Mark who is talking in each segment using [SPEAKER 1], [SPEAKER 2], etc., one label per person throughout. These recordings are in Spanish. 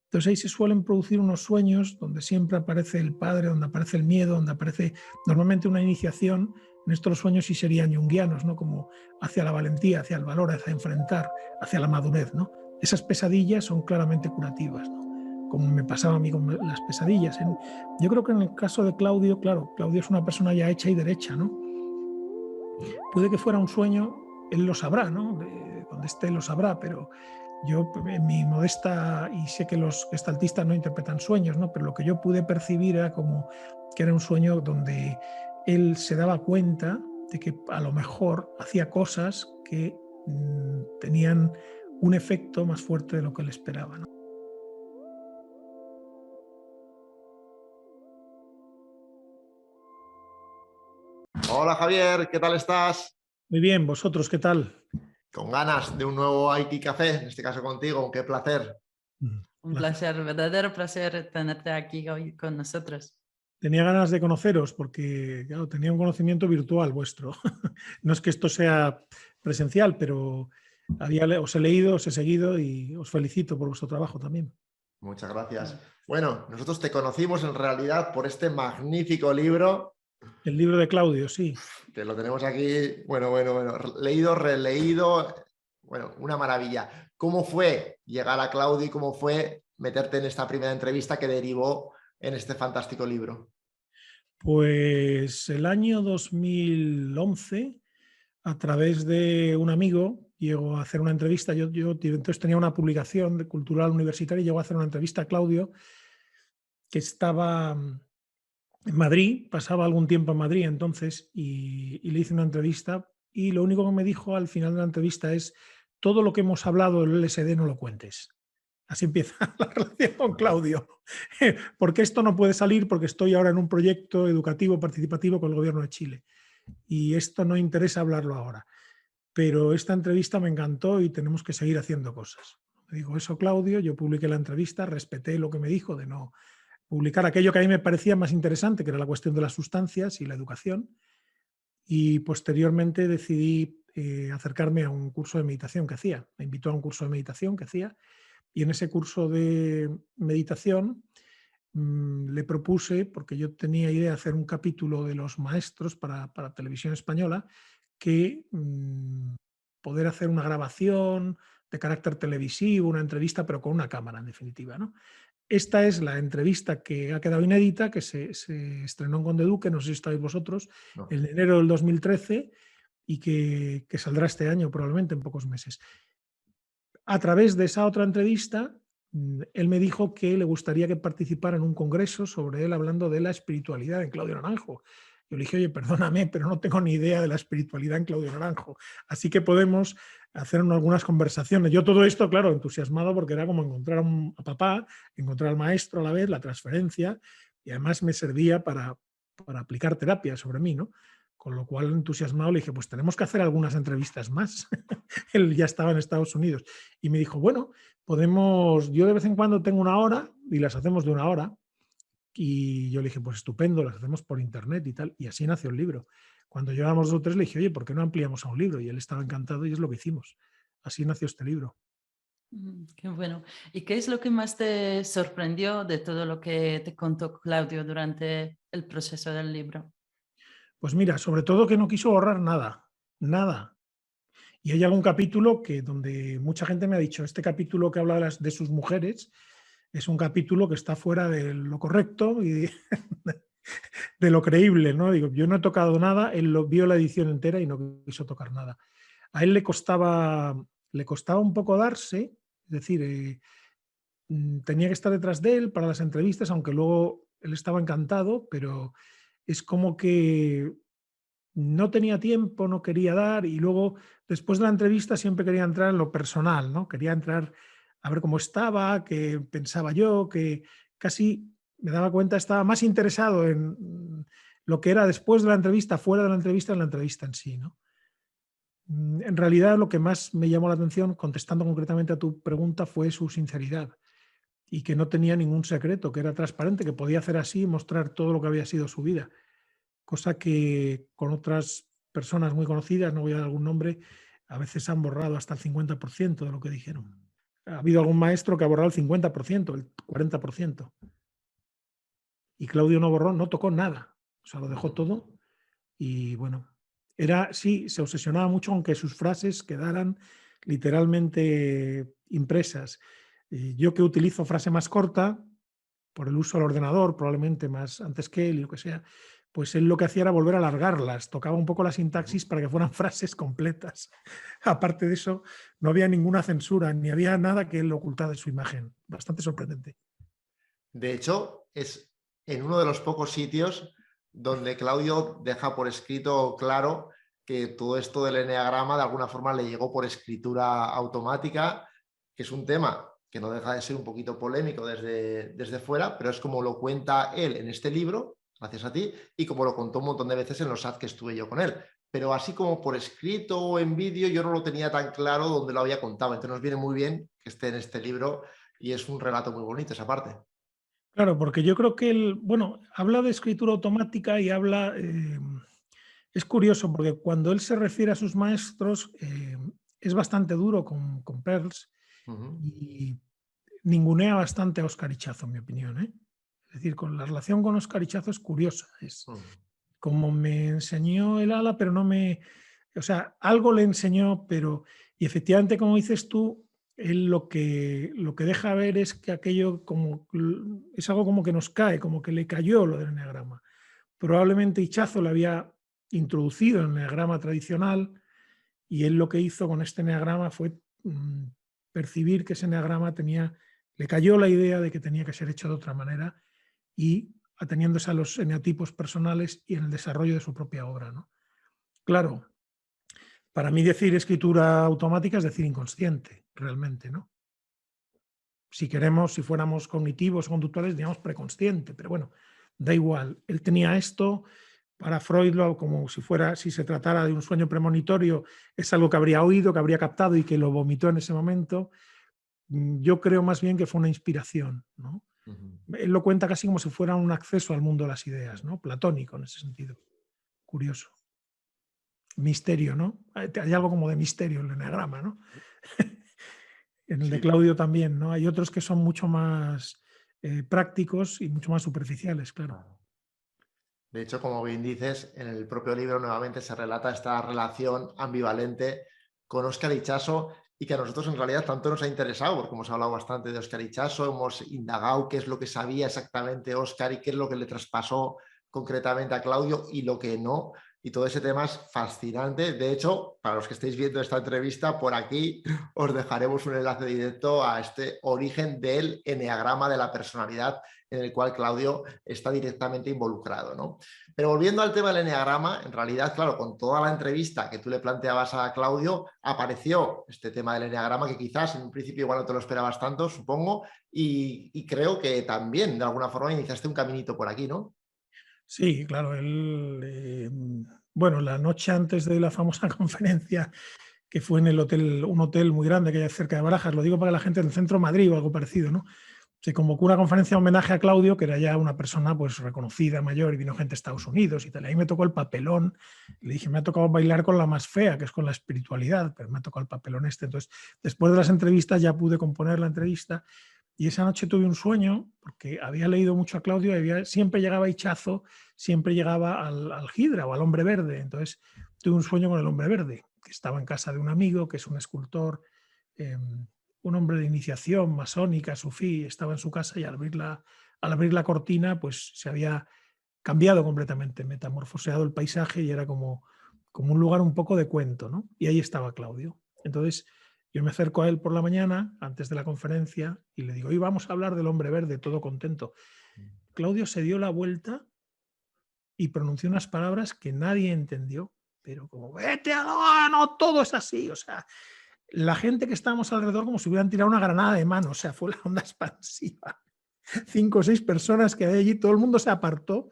[SPEAKER 1] Entonces ahí se suelen producir unos sueños donde siempre aparece el padre, donde aparece el miedo, donde aparece normalmente una iniciación. En estos sueños sí serían junguianos, ¿no? Como hacia la valentía, hacia el valor, hacia enfrentar, hacia la madurez, ¿no? Esas pesadillas son claramente curativas, ¿no? Como me pasaba a mí con las pesadillas. Yo creo que en el caso de Claudio, claro, Claudio es una persona ya hecha y derecha, ¿no? Puede que fuera un sueño, él lo sabrá, ¿no? Donde esté lo sabrá, pero yo, en mi modesta, y sé que los gestaltistas no interpretan sueños, ¿no? Pero lo que yo pude percibir era como que era un sueño donde él se daba cuenta de que a lo mejor hacía cosas que tenían un efecto más fuerte de lo que él esperaba, ¿no?
[SPEAKER 2] Hola Javier, ¿qué tal estás?
[SPEAKER 1] Muy bien, ¿vosotros qué tal?
[SPEAKER 2] Con ganas de un nuevo Haití Café, en este caso contigo, qué placer.
[SPEAKER 3] Un
[SPEAKER 1] Placer.
[SPEAKER 3] placer, verdadero placer tenerte aquí hoy con nosotros.
[SPEAKER 1] Tenía ganas de conoceros porque, claro, tenía un conocimiento virtual vuestro. No es que esto sea presencial, pero os he leído, os he seguido y os felicito por vuestro trabajo también.
[SPEAKER 2] Muchas gracias. Bueno, nosotros te conocimos en realidad por este magnífico libro
[SPEAKER 1] El libro de Claudio, sí.
[SPEAKER 2] que lo tenemos aquí, bueno, leído, releído, bueno, una maravilla. ¿Cómo fue llegar a Claudio y cómo fue meterte en esta primera entrevista que derivó en este fantástico libro?
[SPEAKER 1] Pues el año 2011, a través de un amigo, llegó a hacer una entrevista. Yo entonces tenía una publicación de cultural universitaria y llegó a hacer una entrevista a Claudio, que estaba en Madrid, pasaba algún tiempo en Madrid entonces, y le hice una entrevista. Y lo único que me dijo al final de la entrevista es: todo lo que hemos hablado del LSD no lo cuentes. Así empieza la relación con Claudio. Porque esto no puede salir porque estoy ahora en un proyecto educativo participativo con el gobierno de Chile. Y esto no interesa hablarlo ahora. Pero esta entrevista me encantó y tenemos que seguir haciendo cosas. Me dijo eso Claudio, yo publiqué la entrevista, respeté lo que me dijo de no publicar aquello que a mí me parecía más interesante, que era la cuestión de las sustancias y la educación. Y posteriormente decidí acercarme a un curso de meditación que hacía. Me invitó a un curso de meditación que hacía. Y en ese curso de meditación le propuse, porque yo tenía idea de hacer un capítulo de los maestros para Televisión Española, que poder hacer una grabación de carácter televisivo, una entrevista, pero con una cámara, en definitiva, ¿no? Esta es la entrevista que ha quedado inédita, que se estrenó en Conde Duque, no sé si estáis vosotros,
[SPEAKER 2] No.
[SPEAKER 1] en enero del 2013 y que saldrá este año, probablemente en pocos meses. A través de esa otra entrevista, él me dijo que le gustaría que participara en un congreso sobre él hablando de la espiritualidad en Claudio Naranjo. Yo le dije: oye, perdóname, pero no tengo ni idea de la espiritualidad en Claudio Naranjo. Así que podemos hacer algunas conversaciones. Yo todo esto, claro, entusiasmado porque era como encontrar a papá, encontrar al maestro a la vez, la transferencia, y además me servía para aplicar terapia sobre mí, ¿no? Con lo cual, entusiasmado, le dije: pues tenemos que hacer algunas entrevistas más. Él ya estaba en Estados Unidos. Y me dijo: bueno, podemos, yo de vez en cuando tengo una hora y las hacemos de una hora. Y yo le dije: pues estupendo, las hacemos por internet y tal. Y así nació el libro. Cuando llevábamos 2 o 3 le dije: oye, ¿por qué no ampliamos a un libro? Y él estaba encantado y es lo que hicimos. Así nació este libro.
[SPEAKER 3] Qué bueno. ¿Y qué es lo que más te sorprendió de todo lo que te contó Claudio durante el proceso del libro?
[SPEAKER 1] Pues mira, sobre todo que no quiso ahorrar nada, nada. Y hay algún capítulo que donde mucha gente me ha dicho: este capítulo que habla de sus mujeres es un capítulo que está fuera de lo correcto y de lo creíble, ¿no? Digo, yo no he tocado nada, él vio la edición entera y no quiso tocar nada. A él le costaba un poco darse, es decir, tenía que estar detrás de él para las entrevistas, aunque luego él estaba encantado, pero es como que no tenía tiempo, no quería dar, y luego, después de la entrevista, siempre quería entrar en lo personal, ¿no? Quería entrar a ver cómo estaba, qué pensaba yo, que casi me daba cuenta, estaba más interesado en lo que era después de la entrevista, fuera de la entrevista en sí, ¿no? En realidad, lo que más me llamó la atención, contestando concretamente a tu pregunta, fue su sinceridad y que no tenía ningún secreto, que era transparente, que podía hacer así y mostrar todo lo que había sido su vida, cosa que con otras personas muy conocidas, no voy a dar algún nombre, a veces han borrado hasta el 50% de lo que dijeron. ha habido algún maestro que ha borrado el 50%, el 40%. Y Claudio no borró, no tocó nada. O sea, lo dejó todo. Y bueno, sí, se obsesionaba mucho con que sus frases quedaran literalmente impresas. Yo, que utilizo frase más corta, por el uso del ordenador, probablemente más antes que él y lo que sea, pues él lo que hacía era volver a alargarlas, tocaba un poco la sintaxis para que fueran frases completas. Aparte de eso, no había ninguna censura, ni había nada que él ocultara de su imagen. Bastante sorprendente.
[SPEAKER 2] De hecho, es en uno de los pocos sitios donde Claudio deja por escrito claro que todo esto del eneagrama de alguna forma le llegó por escritura automática, que es un tema que no deja de ser un poquito polémico desde fuera, pero es como lo cuenta él en este libro, gracias a ti, y como lo contó un montón de veces en los chats que estuve yo con él. Pero así como por escrito o en vídeo, yo no lo tenía tan claro donde lo había contado. Entonces nos viene muy bien que esté en este libro y es un relato muy bonito esa parte.
[SPEAKER 1] Claro, porque yo creo que él, bueno, habla de escritura automática y habla, es curioso porque cuando él se refiere a sus maestros es bastante duro con Peirce y ningunea bastante a Óscar Ichazo, en mi opinión, ¿eh? Es decir, con la relación con Óscar Ichazo es curiosa, es como me enseñó el ala, pero no me, o sea, algo le enseñó, pero, y efectivamente, como dices tú, él lo que deja ver es que aquello como, es algo como que nos cae, como que le cayó lo del enneagrama. Probablemente Ichazo le había introducido el enneagrama tradicional y él lo que hizo con este enneagrama fue percibir que ese enneagrama le cayó la idea de que tenía que ser hecho de otra manera y ateniéndose a los eneatipos personales y en el desarrollo de su propia obra, ¿no? Claro, para mí decir escritura automática es decir inconsciente, realmente, ¿no? Si queremos, si fuéramos cognitivos o conductuales, digamos preconsciente, pero bueno, da igual. Él tenía esto, para Freud, como si se tratara de un sueño premonitorio, es algo que habría oído, que habría captado y que lo vomitó en ese momento. Yo creo más bien que fue una inspiración, ¿no? Él lo cuenta casi como si fuera un acceso al mundo de las ideas, ¿no? Platónico en ese sentido. Curioso. Misterio, ¿no? Hay algo como de misterio en el eneagrama, ¿no? En el de Claudio también, ¿no? Hay otros que son mucho más prácticos y mucho más superficiales, claro.
[SPEAKER 2] De hecho, como bien dices, en el propio libro nuevamente se relata esta relación ambivalente con Óscar Ichazo y que a nosotros en realidad tanto nos ha interesado, porque hemos hablado bastante de Óscar Ichazo, hemos indagado qué es lo que sabía exactamente Óscar y qué es lo que le traspasó concretamente a Claudio y lo que no. Y todo ese tema es fascinante. De hecho, para los que estéis viendo esta entrevista, por aquí os dejaremos un enlace directo a este origen del eneagrama de la personalidad en el cual Claudio está directamente involucrado, ¿no? Pero volviendo al tema del eneagrama, en realidad, claro, con toda la entrevista que tú le planteabas a Claudio, apareció este tema del eneagrama que quizás en un principio igual no te lo esperabas tanto, supongo, y creo que también de alguna forma iniciaste un caminito por aquí, ¿no?
[SPEAKER 1] Sí, claro. Bueno, la noche antes de la famosa conferencia, que fue en un hotel muy grande que hay cerca de Barajas, lo digo para la gente del centro de Madrid o algo parecido, ¿no? Se convocó una conferencia de homenaje a Claudio, que era ya una persona pues reconocida, mayor, y vino gente de Estados Unidos y tal. Ahí me tocó el papelón. Le dije, me ha tocado bailar con la más fea, que es con la espiritualidad, pero me ha tocado el papelón este. Entonces, después de las entrevistas ya pude componer la entrevista y esa noche tuve un sueño, porque había leído mucho a Claudio y siempre llegaba Ichazo, siempre llegaba al Hidra o al Hombre Verde. Entonces, tuve un sueño con el Hombre Verde, que estaba en casa de un amigo, que es un escultor, un hombre de iniciación masónica, sufí, estaba en su casa y al abrir la cortina, pues se había cambiado completamente, metamorfoseado el paisaje y era como un lugar un poco de cuento, ¿no? Y ahí estaba Claudio. Entonces yo me acerco a él por la mañana, antes de la conferencia, y le digo, hoy vamos a hablar del Hombre Verde, todo contento. Claudio se dio la vuelta y pronunció unas palabras que nadie entendió, pero como, vete a no, todo es así, o sea, la gente que estábamos alrededor como si hubieran tirado una granada de mano, o sea, fue la onda expansiva. 5 o 6 personas que hay allí, todo el mundo se apartó.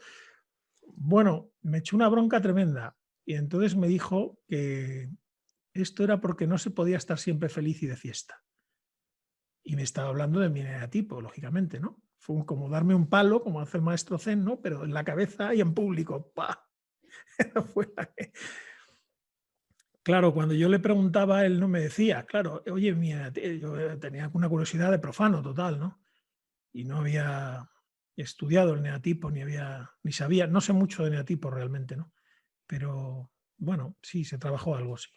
[SPEAKER 1] Bueno, me echó una bronca tremenda y entonces me dijo que esto era porque no se podía estar siempre feliz y de fiesta. Y me estaba hablando de mi eneatipo, lógicamente, ¿no? Fue como darme un palo, como hace el maestro Zen, ¿no? Pero en la cabeza y en público. ¡Pah! Fue Claro, cuando yo le preguntaba, él no me decía, claro, oye, mira, yo tenía una curiosidad de profano total, ¿no? Y no había estudiado el neatipo, ni sabía, no sé mucho de neatipo realmente, ¿no? Pero bueno, sí, se trabajó algo, sí.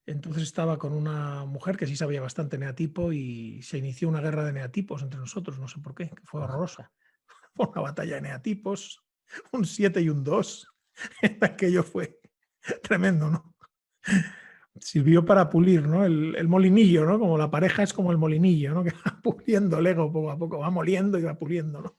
[SPEAKER 1] Entonces estaba con una mujer que sí sabía bastante neatipo y se inició una guerra de neatipos entre nosotros, no sé por qué, que fue horrorosa. Fue una batalla de neatipos, un 7 y un 2. Aquello fue tremendo, ¿no? Sirvió para pulir, ¿no? El molinillo, ¿no? Como la pareja es como el molinillo, ¿no? Que va puliendo el ego poco a poco, va moliendo y va puliendo, ¿no?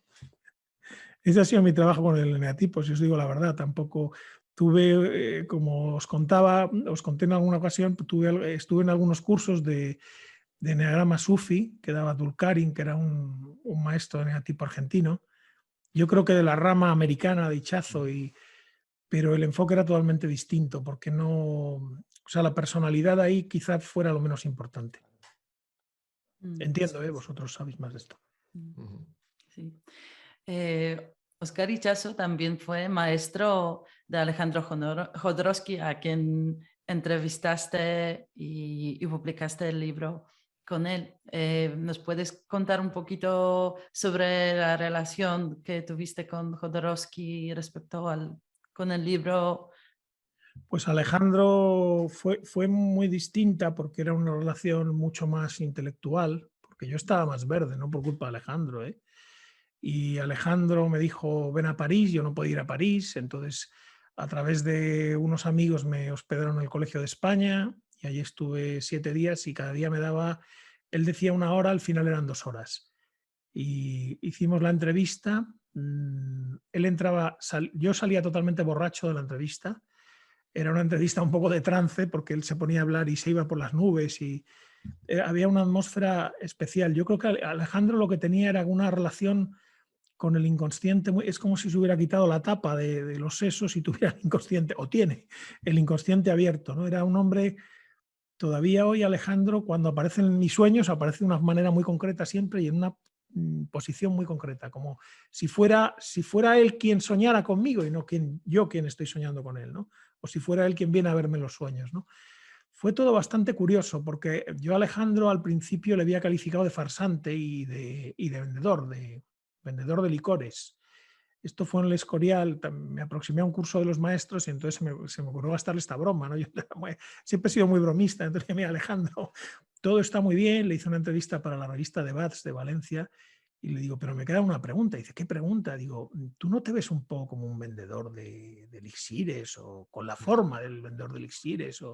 [SPEAKER 1] Ese ha sido mi trabajo con el eneatipo, si os digo la verdad. Tampoco tuve, como os contaba, os conté en alguna ocasión, estuve en algunos cursos de eneagrama sufi que daba Dulkarin, que era un maestro de eneatipo argentino. Yo creo que de la rama americana de Ichazo, pero el enfoque era totalmente distinto, porque no, o sea, la personalidad ahí quizás fuera lo menos importante. Entiendo, vosotros sabéis más de esto.
[SPEAKER 3] Sí. Oscar Ichazo también fue maestro de Alejandro Jodorowsky, a quien entrevistaste y publicaste el libro con él. ¿Nos puedes contar un poquito sobre la relación que tuviste con Jodorowsky respecto con el libro?
[SPEAKER 1] Pues Alejandro fue muy distinta porque era una relación mucho más intelectual, porque yo estaba más verde, no por culpa de Alejandro, ¿eh? Y Alejandro me dijo, ven a París, yo no podía ir a París, entonces a través de unos amigos me hospedaron en el Colegio de España y allí estuve 7 días y cada día me daba, él decía 1 hora, al final eran 2 horas. Y hicimos la entrevista, él entraba, yo salía totalmente borracho de la entrevista, era una entrevista un poco de trance porque él se ponía a hablar y se iba por las nubes y había una atmósfera especial. Yo creo que Alejandro lo que tenía era una relación con el inconsciente, es como si se hubiera quitado la tapa de los sesos y tuviera el inconsciente, o tiene el inconsciente abierto, ¿no? Era un hombre, todavía hoy Alejandro, cuando aparece en mis sueños, aparece de una manera muy concreta siempre y en una posición muy concreta, como si fuera él quien soñara conmigo y no yo quien estoy soñando con él, ¿no? O si fuera él quien viene a verme los sueños, ¿no? Fue todo bastante curioso porque yo a Alejandro al principio le había calificado de farsante y de vendedor de licores. Esto fue en el Escorial, me aproximé a un curso de los maestros y entonces se me ocurrió gastarle esta broma, ¿no? Yo siempre he sido muy bromista, entonces mira, Alejandro, todo está muy bien, le hice una entrevista para la revista Debats de Valencia y le digo, pero me queda una pregunta. Y dice, ¿qué pregunta? Digo, ¿tú no te ves un poco como un vendedor de elixires o con la forma del vendedor de elixires?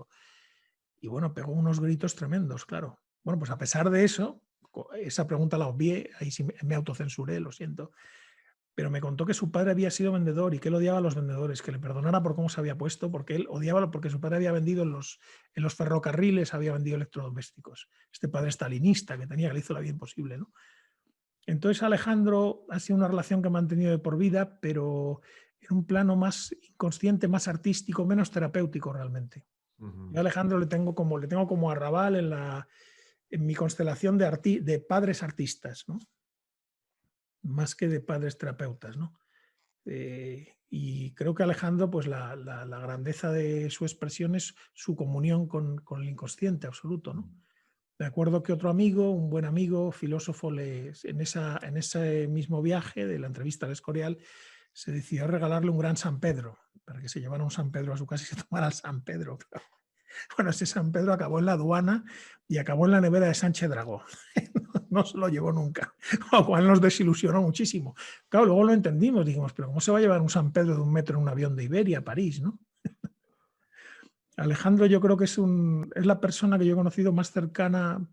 [SPEAKER 1] Y bueno, pegó unos gritos tremendos, claro. Bueno, pues a pesar de eso, esa pregunta la obvié, ahí sí me autocensuré, lo siento, pero me contó que su padre había sido vendedor y que él odiaba a los vendedores, que le perdonara por cómo se había puesto, porque él odiaba porque su padre había vendido en los ferrocarriles, había vendido electrodomésticos. Este padre stalinista que tenía, que le hizo la vida imposible, ¿no? Entonces Alejandro ha sido una relación que he mantenido de por vida, pero en un plano más inconsciente, más artístico, menos terapéutico realmente. Yo a Alejandro le tengo como arrabal en mi constelación de padres artistas, ¿no? Más que de padres terapeutas, ¿no? Y creo que Alejandro, pues la grandeza de su expresión es su comunión con el inconsciente absoluto, ¿no? Me acuerdo que otro amigo, un buen amigo, filósofo, en ese mismo viaje de la entrevista al Escorial, se decidió regalarle un gran San Pedro, para que se llevara un San Pedro a su casa y se tomara el San Pedro. Bueno, ese San Pedro acabó en la aduana y acabó en la nevera de Sánchez Dragó. No se lo llevó nunca, lo cual nos desilusionó muchísimo. Claro, luego lo entendimos, dijimos, pero ¿cómo se va a llevar un San Pedro de 1 metro en un avión de Iberia a París, no? Alejandro yo creo que es la persona que yo he conocido más cercana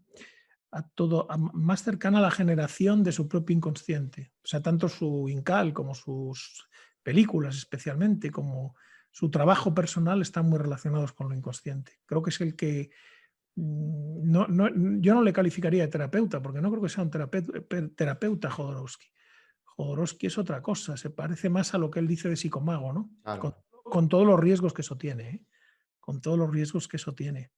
[SPEAKER 1] más cercana a la generación de su propio inconsciente. O sea, tanto su Incal como sus películas especialmente, como su trabajo personal están muy relacionados con lo inconsciente. Creo que es el que yo no le calificaría de terapeuta, porque no creo que sea un terapeuta Jodorowsky. Jodorowsky es otra cosa, se parece más a lo que él dice de psicomago, ¿no?
[SPEAKER 2] Claro.
[SPEAKER 1] Con todos los riesgos que eso tiene, ¿eh? Con todos los riesgos que eso tiene.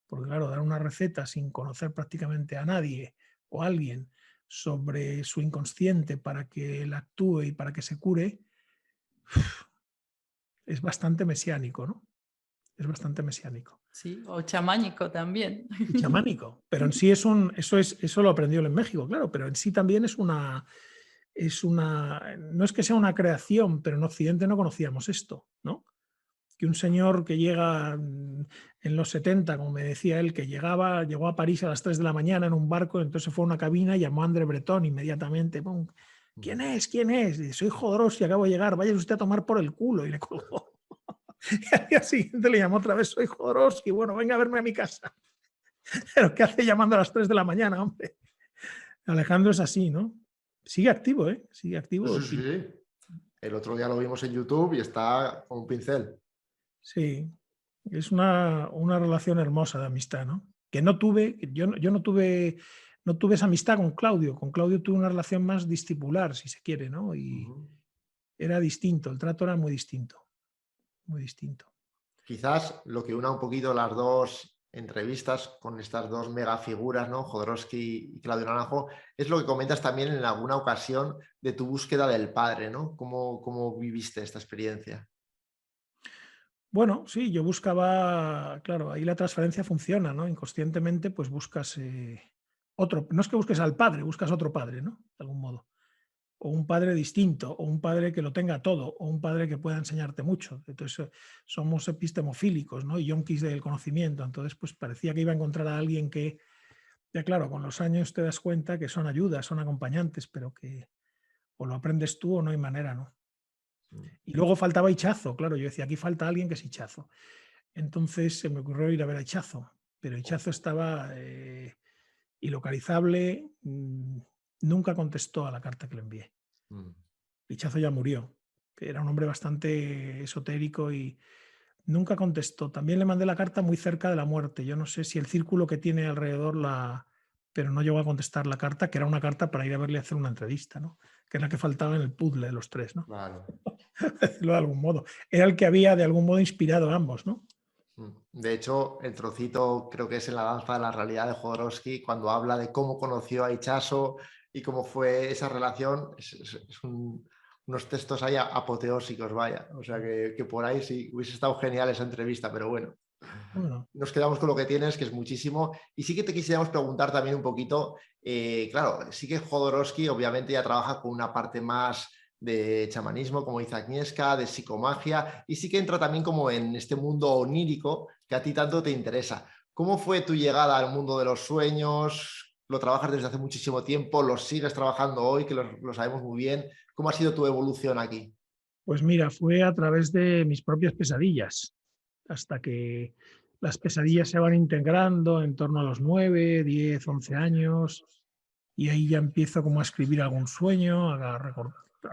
[SPEAKER 1] Porque claro, dar una receta sin conocer prácticamente a nadie o a alguien sobre su inconsciente para que él actúe y para que se cure, es bastante mesiánico, ¿no? es bastante mesiánico.
[SPEAKER 3] Sí, o chamánico también.
[SPEAKER 1] Y chamánico, pero en sí eso lo aprendió él en México, claro, pero en sí también no es que sea una creación, pero en Occidente no conocíamos esto, ¿no? Que un señor que llega en los 70, como me decía él, que llegó a París a las 3 de la mañana en un barco, entonces fue a una cabina y llamó a André Breton inmediatamente. ¡Pum! ¿Quién es? ¿Quién es? Y, soy Jodorowsky, acabo de llegar, vaya usted a tomar por el culo. Y le colgó. Y al día siguiente le llamó otra vez, soy Jodorowsky, bueno, venga a verme a mi casa. Pero ¿qué hace llamando a las 3 de la mañana, hombre? Alejandro es así, ¿no? Sigue activo, ¿eh? Sigue activo.
[SPEAKER 2] Sí, sí, sí. El otro día lo vimos en YouTube y está con un pincel.
[SPEAKER 1] Sí, es una relación hermosa de amistad, ¿no? Que no tuve, yo no tuve esa amistad con Claudio tuve una relación más discipular, si se quiere, ¿no? Y
[SPEAKER 2] Ujú.
[SPEAKER 1] era distinto, el trato era muy distinto, muy distinto.
[SPEAKER 2] Quizás lo que una un poquito las dos entrevistas con estas dos mega figuras, ¿no? Jodorowsky y Claudio Naranjo, es lo que comentas también en alguna ocasión de tu búsqueda del padre, ¿no? ¿Cómo viviste esta experiencia?
[SPEAKER 1] Bueno, sí, yo buscaba, claro, ahí la transferencia funciona, ¿no? Inconscientemente, pues buscas otro, no es que busques al padre, buscas otro padre, ¿no? De algún modo. O un padre distinto, o un padre que lo tenga todo, o un padre que pueda enseñarte mucho. Entonces, somos epistemofílicos, ¿no? Y yonkis del conocimiento. Entonces, pues parecía que iba a encontrar a alguien que, ya claro, con los años te das cuenta que son ayudas, son acompañantes, pero que o lo aprendes tú o no hay manera, ¿no?
[SPEAKER 2] Mm.
[SPEAKER 1] Y luego faltaba Ichazo, claro, yo decía, aquí falta alguien que es Ichazo. Entonces se me ocurrió ir a ver a Ichazo, pero Ichazo estaba ilocalizable, nunca contestó a la carta que le envié.
[SPEAKER 2] Mm.
[SPEAKER 1] Pichazo ya murió. Era un hombre bastante esotérico y nunca contestó. También le mandé la carta muy cerca de la muerte. Yo no sé si el círculo que tiene alrededor la... pero no llegó a contestar la carta, que era una carta para ir a verle a hacer una entrevista, ¿no? Que es la que faltaba en el puzzle de los tres, ¿no?
[SPEAKER 2] Claro.
[SPEAKER 1] Decirlo de algún modo. Era el que había de algún modo inspirado a ambos, ¿no?
[SPEAKER 2] De hecho, el trocito creo que es en La danza de la realidad de Jodorowsky, cuando habla de cómo conoció a Ichazo y cómo fue esa relación, es unos textos ahí apoteósicos, vaya. O sea que por ahí sí hubiese estado genial esa entrevista, pero bueno,
[SPEAKER 1] Bueno,
[SPEAKER 2] nos quedamos con lo que tienes, que es muchísimo. Y sí que te quisiéramos preguntar también un poquito, claro, sí que Jodorowsky obviamente ya trabaja con una parte más de chamanismo, como dice Agnieszka, de psicomagia, y sí que entra también como en este mundo onírico que a ti tanto te interesa. ¿Cómo fue tu llegada al mundo de los sueños? ¿Lo trabajas desde hace muchísimo tiempo? ¿Lo sigues trabajando hoy, que lo sabemos muy bien? ¿Cómo ha sido tu evolución aquí?
[SPEAKER 1] pues mira, fue a través de mis propias pesadillas, hasta que las pesadillas se van integrando en torno a los 9, 10, 11 años, y ahí ya empiezo como a escribir algún sueño, a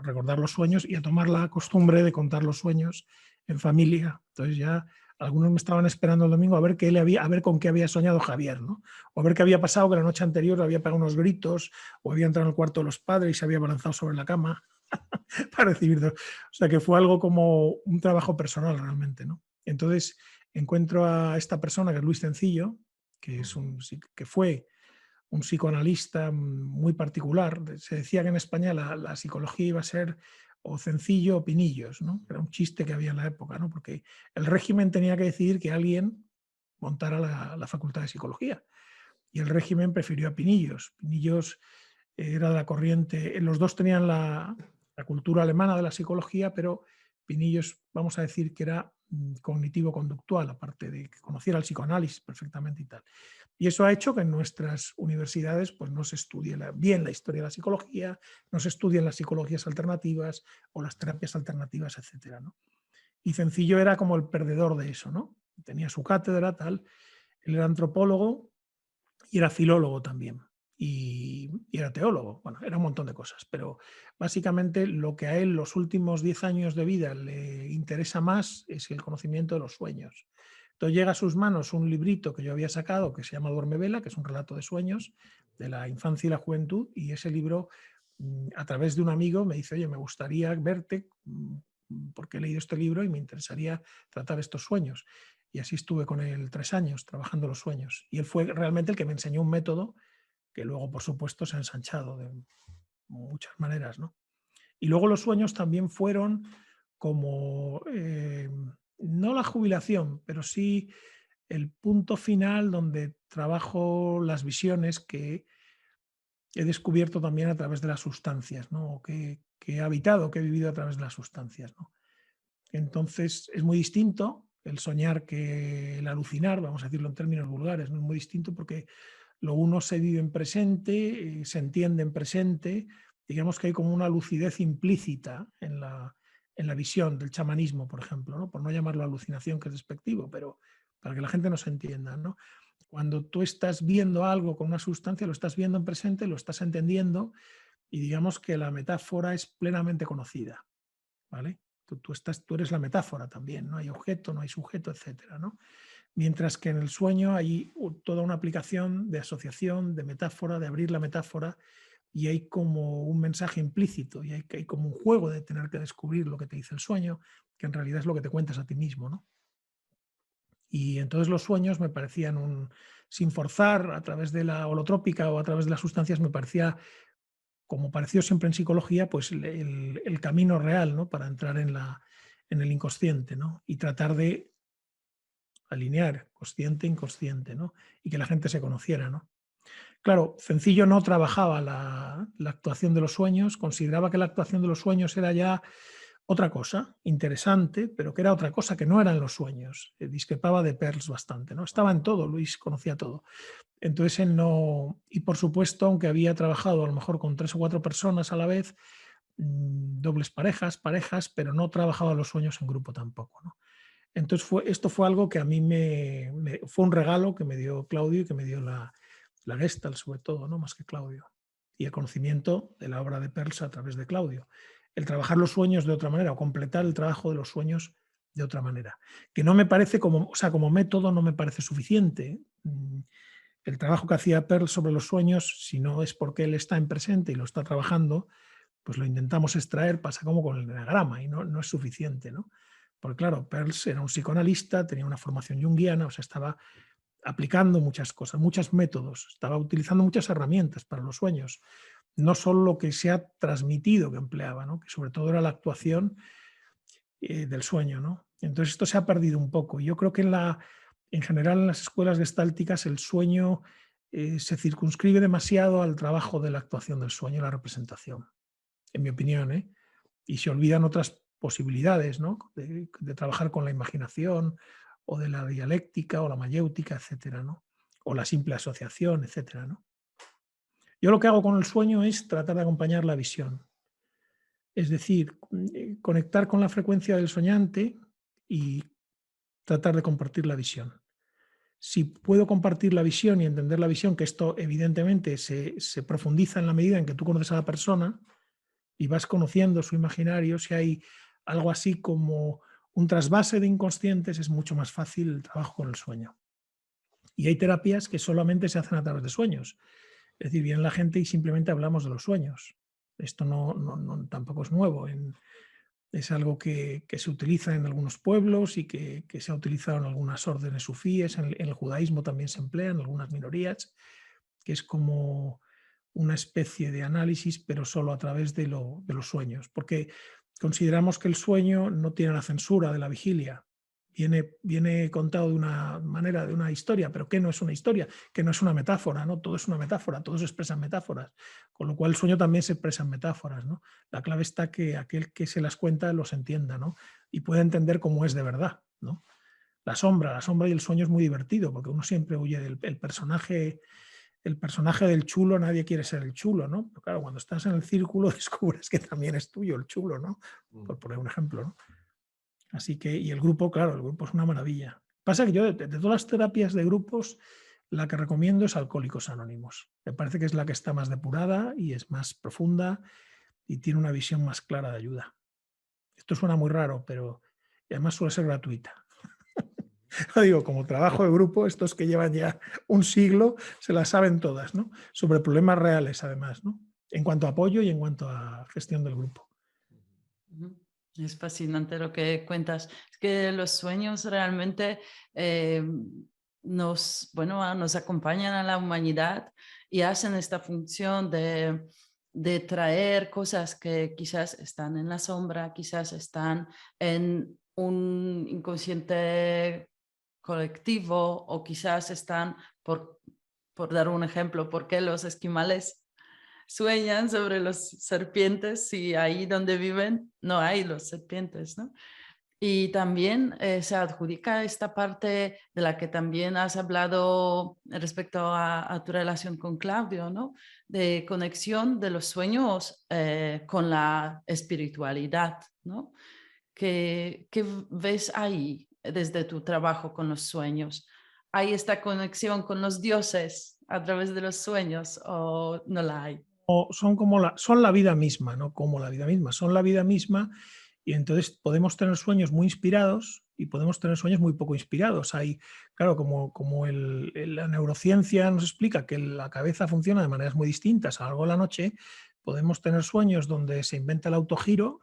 [SPEAKER 1] recordar los sueños y a tomar la costumbre de contar los sueños en familia. Entonces ya algunos me estaban esperando el domingo a ver a ver con qué había soñado Javier, ¿no? O a ver qué había pasado, que la noche anterior había pegado unos gritos, o había entrado en el cuarto de los padres y se había abalanzado sobre la cama para recibir. O sea que fue algo como un trabajo personal realmente, ¿no? Entonces encuentro a esta persona que es Luis Cencillo, que fue un psicoanalista muy particular. Se decía que en España la psicología iba a ser o Cencillo o Pinillos, ¿no? Era un chiste que había en la época, ¿no? Porque el régimen tenía que decidir que alguien montara la facultad de psicología. Y el régimen prefirió a Pinillos. Pinillos era de la corriente, los dos tenían la cultura alemana de la psicología, pero Pinillos, vamos a decir que era cognitivo-conductual, aparte de que conociera el psicoanálisis perfectamente y tal. Y eso ha hecho que en nuestras universidades pues, no se estudie bien la historia de la psicología, no se estudien las psicologías alternativas o las terapias alternativas, etcétera, ¿no? Y Cencillo era como el perdedor de eso, ¿no? Tenía su cátedra, tal. Él era antropólogo y era filólogo también. Y era teólogo, bueno, era un montón de cosas, pero básicamente lo que a él los últimos 10 años de vida le interesa más es el conocimiento de los sueños. Entonces llega a sus manos un librito que yo había sacado que se llama Duerme Vela, que es un relato de sueños de la infancia y la juventud, y ese libro, a través de un amigo, me dice, oye, me gustaría verte porque he leído este libro y me interesaría tratar estos sueños. Y así estuve con él 3 años trabajando los sueños. Y él fue realmente el que me enseñó un método que luego, por supuesto, se ha ensanchado de muchas maneras, ¿no? Y luego los sueños también fueron como no la jubilación, pero sí el punto final donde trabajo las visiones que he descubierto también a través de las sustancias, ¿no? Que he habitado, que he vivido a través de las sustancias, ¿no? Entonces es muy distinto el soñar que el alucinar, vamos a decirlo en términos vulgares, ¿no? Es muy distinto porque lo uno se vive en presente, se entiende en presente, digamos que hay como una lucidez implícita en la visión del chamanismo, por ejemplo, ¿no? Por no llamarlo alucinación, que es despectivo, pero para que la gente nos entienda, ¿no? Cuando tú estás viendo algo con una sustancia, lo estás viendo en presente, lo estás entendiendo y digamos que la metáfora es plenamente conocida, ¿vale? Tú eres la metáfora también, no hay objeto, no hay sujeto, etcétera, ¿no? Mientras que en el sueño hay toda una aplicación de asociación, de metáfora, de abrir la metáfora, y hay como un mensaje implícito, y hay como un juego de tener que descubrir lo que te dice el sueño, que en realidad es lo que te cuentas a ti mismo, ¿no? Y entonces los sueños me parecían sin forzar, a través de la holotrópica o a través de las sustancias, me parecía, como pareció siempre en psicología, pues el camino real, ¿no? Para entrar en el inconsciente, ¿no? Y tratar de alinear consciente e inconsciente, ¿no? Y que la gente se conociera, ¿no? Claro, Cencillo no trabajaba la actuación de los sueños, consideraba que la actuación de los sueños era ya otra cosa, interesante, pero que era otra cosa, que no eran los sueños. Discrepaba de Peirce bastante, ¿no? Estaba en todo, Luis conocía todo. Entonces él no... Y por supuesto, aunque había trabajado a lo mejor con 3 o 4 personas a la vez, dobles parejas, pero no trabajaba los sueños en grupo tampoco, ¿no? Entonces esto fue algo que a mí fue un regalo que me dio Claudio y que me dio la Gestalt, sobre todo, ¿no? Más que Claudio. Y el conocimiento de la obra de Peirce a través de Claudio. El trabajar los sueños de otra manera o completar el trabajo de los sueños de otra manera. Que no me parece como método no me parece suficiente. El trabajo que hacía Peirce sobre los sueños, si no es porque él está en presente y lo está trabajando, pues lo intentamos extraer, pasa como con el enagrama y no es suficiente, ¿no? Porque claro, Peirce era un psicoanalista, tenía una formación junguiana, o sea, estaba aplicando muchas cosas, muchos métodos, estaba utilizando muchas herramientas para los sueños, no solo lo que se ha transmitido que empleaba, ¿no? Que sobre todo era la actuación del sueño, ¿no? Entonces esto se ha perdido un poco. Yo creo que en general en las escuelas gestálticas el sueño se circunscribe demasiado al trabajo de la actuación del sueño, la representación, en mi opinión, ¿eh? Y se olvidan otras posibilidades, ¿no? De trabajar con la imaginación o de la dialéctica o la mayéutica, etcétera, ¿no? O la simple asociación, etcétera, ¿no? Yo lo que hago con el sueño es tratar de acompañar la visión, es decir, conectar con la frecuencia del soñante y tratar de compartir la visión. Si puedo compartir la visión y entender la visión, que esto evidentemente se profundiza en la medida en que tú conoces a la persona y vas conociendo su imaginario, si hay algo así como un trasvase de inconscientes, es mucho más fácil el trabajo con el sueño. Y hay terapias que solamente se hacen a través de sueños. Es decir, viene la gente y simplemente hablamos de los sueños. Esto tampoco es nuevo. Es algo que se utiliza en algunos pueblos y que se ha utilizado en algunas órdenes sufíes. En el judaísmo también se emplea en algunas minorías, que es como una especie de análisis, pero solo a través de los sueños. Porque consideramos que el sueño no tiene la censura de la vigilia. Viene contado de una manera, de una historia, pero ¿qué no es una historia? Que no es una metáfora, ¿no? Todo es una metáfora, todo se expresa en metáforas. Con lo cual el sueño también se expresa en metáforas, ¿no? La clave está que aquel que se las cuenta los entienda, ¿no? Y pueda entender cómo es de verdad, ¿no? La sombra y el sueño es muy divertido, porque uno siempre huye del personaje del chulo, nadie quiere ser el chulo, ¿no? Pero claro, cuando estás en el círculo descubres que también es tuyo el chulo, ¿no? Por poner un ejemplo, ¿no? Así que, y el grupo, claro, el grupo es una maravilla. Pasa que yo, de todas las terapias de grupos, la que recomiendo es Alcohólicos Anónimos. Me parece que es la que está más depurada y es más profunda y tiene una visión más clara de ayuda. Esto suena muy raro, pero además suele ser gratuita. Lo digo, como trabajo de grupo, estos que llevan ya un siglo se las saben todas, ¿no? Sobre problemas reales, además, ¿no? En cuanto a apoyo y en cuanto a gestión del grupo.
[SPEAKER 3] Es fascinante lo que cuentas. Es que los sueños realmente nos acompañan a la humanidad y hacen esta función de traer cosas que quizás están en la sombra, quizás están en un inconsciente colectivo, o quizás están, por dar un ejemplo, ¿por qué los esquimales sueñan sobre los serpientes si ahí donde viven no hay los serpientes, ¿no? Y también se adjudica esta parte de la que también has hablado respecto a tu relación con Claudio, ¿no? De conexión de los sueños con la espiritualidad, ¿no? ¿Qué ves ahí desde tu trabajo con los sueños? ¿Hay esta conexión con los dioses a través de los sueños o no la hay?
[SPEAKER 1] O son como son la vida misma, no como la vida misma, son la vida misma, y entonces podemos tener sueños muy inspirados y podemos tener sueños muy poco inspirados. Hay, claro, como la neurociencia nos explica que la cabeza funciona de maneras muy distintas a lo largo de la noche, podemos tener sueños donde se inventa el autogiro,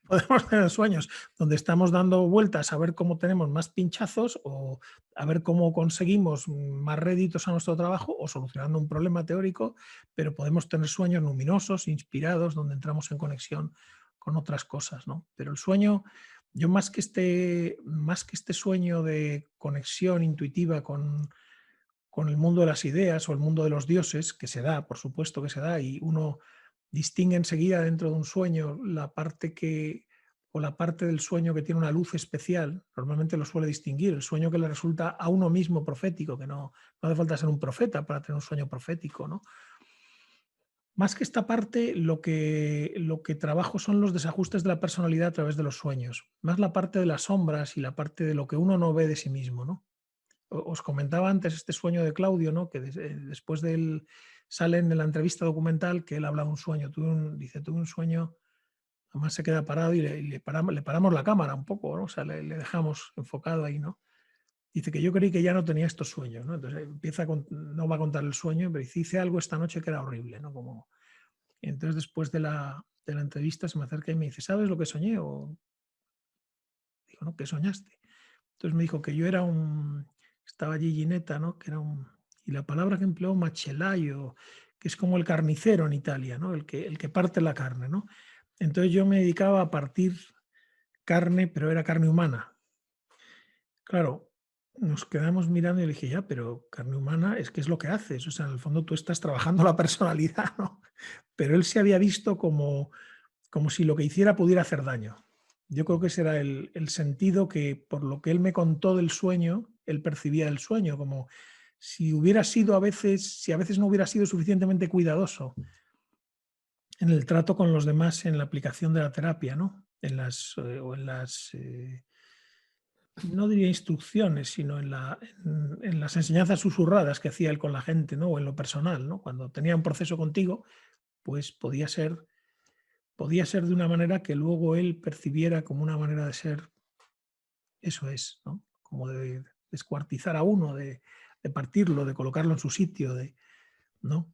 [SPEAKER 1] podemos tener sueños donde estamos dando vueltas a ver cómo tenemos más pinchazos o a ver cómo conseguimos más réditos a nuestro trabajo o solucionando un problema teórico, pero podemos tener sueños luminosos, inspirados, donde entramos en conexión con otras cosas, ¿no? Pero el sueño, yo más que este sueño de conexión intuitiva con el mundo de las ideas o el mundo de los dioses, que se da, por supuesto que se da, y uno distingue enseguida dentro de un sueño la parte del sueño que tiene una luz especial, normalmente lo suele distinguir, el sueño que le resulta a uno mismo profético, que no hace falta ser un profeta para tener un sueño profético, ¿no? Más que esta parte, lo que trabajo son los desajustes de la personalidad a través de los sueños, más la parte de las sombras y la parte de lo que uno no ve de sí mismo, ¿no? Os comentaba antes este sueño de Claudio, ¿no? Que después de él sale en la entrevista documental que él habla de un sueño. Tuve un sueño, además se queda parado y le paramos la cámara un poco, ¿no? O sea, le dejamos enfocado ahí, ¿no? Dice que yo creí que ya no tenía estos sueños, ¿no? Entonces no va a contar el sueño, pero dice, hice algo esta noche que era horrible, ¿no? Entonces después de la entrevista se me acerca y me dice, ¿sabes lo que soñé? O digo, ¿no? ¿Qué soñaste? Entonces me dijo que yo estaba allí Ginetta, ¿no? Y la palabra que empleó, macellaio, que es como el carnicero en Italia, ¿no? El que parte la carne, ¿no? Entonces yo me dedicaba a partir carne, pero era carne humana. Claro, nos quedamos mirando y le dije, ya, pero carne humana es que es lo que haces. O sea, en el fondo tú estás trabajando la personalidad, ¿no? Pero él se había visto como si lo que hiciera pudiera hacer daño. Yo creo que ese era el sentido que, por lo que él me contó del sueño, él percibía el sueño, como si a veces no hubiera sido suficientemente cuidadoso en el trato con los demás en la aplicación de la terapia, ¿no? No diría instrucciones, sino en las enseñanzas susurradas que hacía él con la gente, ¿no? O en lo personal, ¿no? Cuando tenía un proceso contigo, pues podía ser de una manera que luego él percibiera como una manera de ser, eso es, ¿no? Como de descuartizar a uno, de partirlo, de colocarlo en su sitio, ¿no?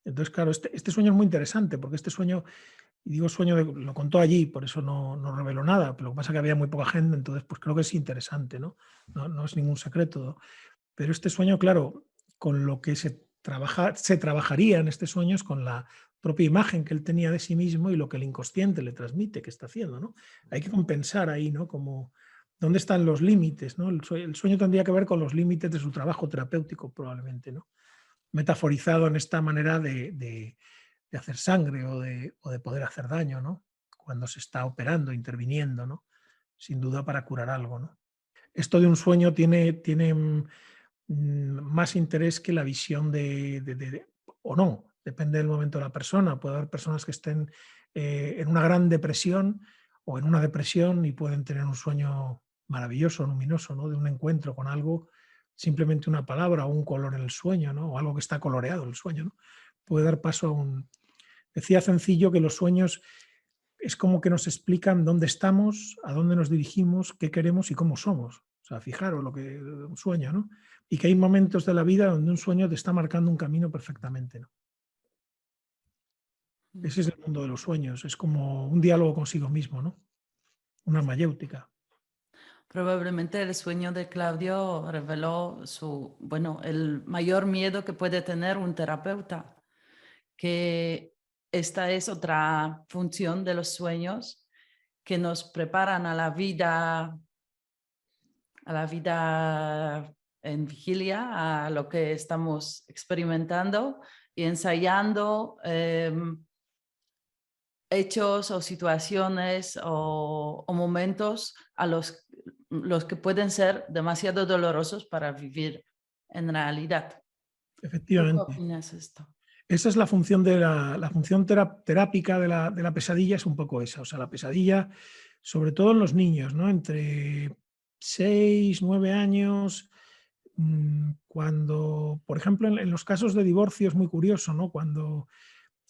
[SPEAKER 1] Entonces, claro, este sueño es muy interesante, porque este sueño, y digo sueño, lo contó allí, por eso no reveló nada, pero lo que pasa es que había muy poca gente, entonces pues creo que es interesante, ¿no? No es ningún secreto, ¿no? Pero este sueño, claro, con lo que se trabajaría en este sueño es con la propia imagen que él tenía de sí mismo y lo que el inconsciente le transmite que está haciendo, ¿no? Hay que compensar ahí, ¿no? Como, ¿dónde están los límites, ¿no? El sueño tendría que ver con los límites de su trabajo terapéutico, probablemente, ¿no? Metaforizado en esta manera de hacer sangre o de poder hacer daño, ¿no? Cuando se está operando, interviniendo, ¿no? Sin duda para curar algo, ¿no? Esto de un sueño tiene más interés que la visión o no, depende del momento de la persona. Puede haber personas que estén en una gran depresión o en una depresión y pueden tener un sueño maravilloso, luminoso, ¿no? De un encuentro con algo, simplemente una palabra o un color en el sueño, ¿no? O algo que está coloreado en el sueño, ¿no? Puede dar paso a un... Decía Sencillo que los sueños es como que nos explican dónde estamos, a dónde nos dirigimos, qué queremos y cómo somos. O sea, fijaros lo que un sueño, ¿no? Y que hay momentos de la vida donde un sueño te está marcando un camino perfectamente, ¿no? Ese es el mundo de los sueños, es como un diálogo consigo mismo, ¿no? Una mayéutica.
[SPEAKER 3] Probablemente el sueño de Claudio reveló el mayor miedo que puede tener un terapeuta, que esta es otra función de los sueños, que nos preparan a la vida en vigilia, a lo que estamos experimentando y ensayando hechos o situaciones o momentos a los que pueden ser demasiado dolorosos para vivir en realidad. ¿Tú qué
[SPEAKER 1] Efectivamente.
[SPEAKER 3] opinas de esto?
[SPEAKER 1] Esa es la función de la función terápica de la pesadilla, es un poco esa. O sea, la pesadilla, sobre todo en los niños, ¿no? Entre 6, 9 años, cuando, por ejemplo, en los casos de divorcio es muy curioso, ¿no? Cuando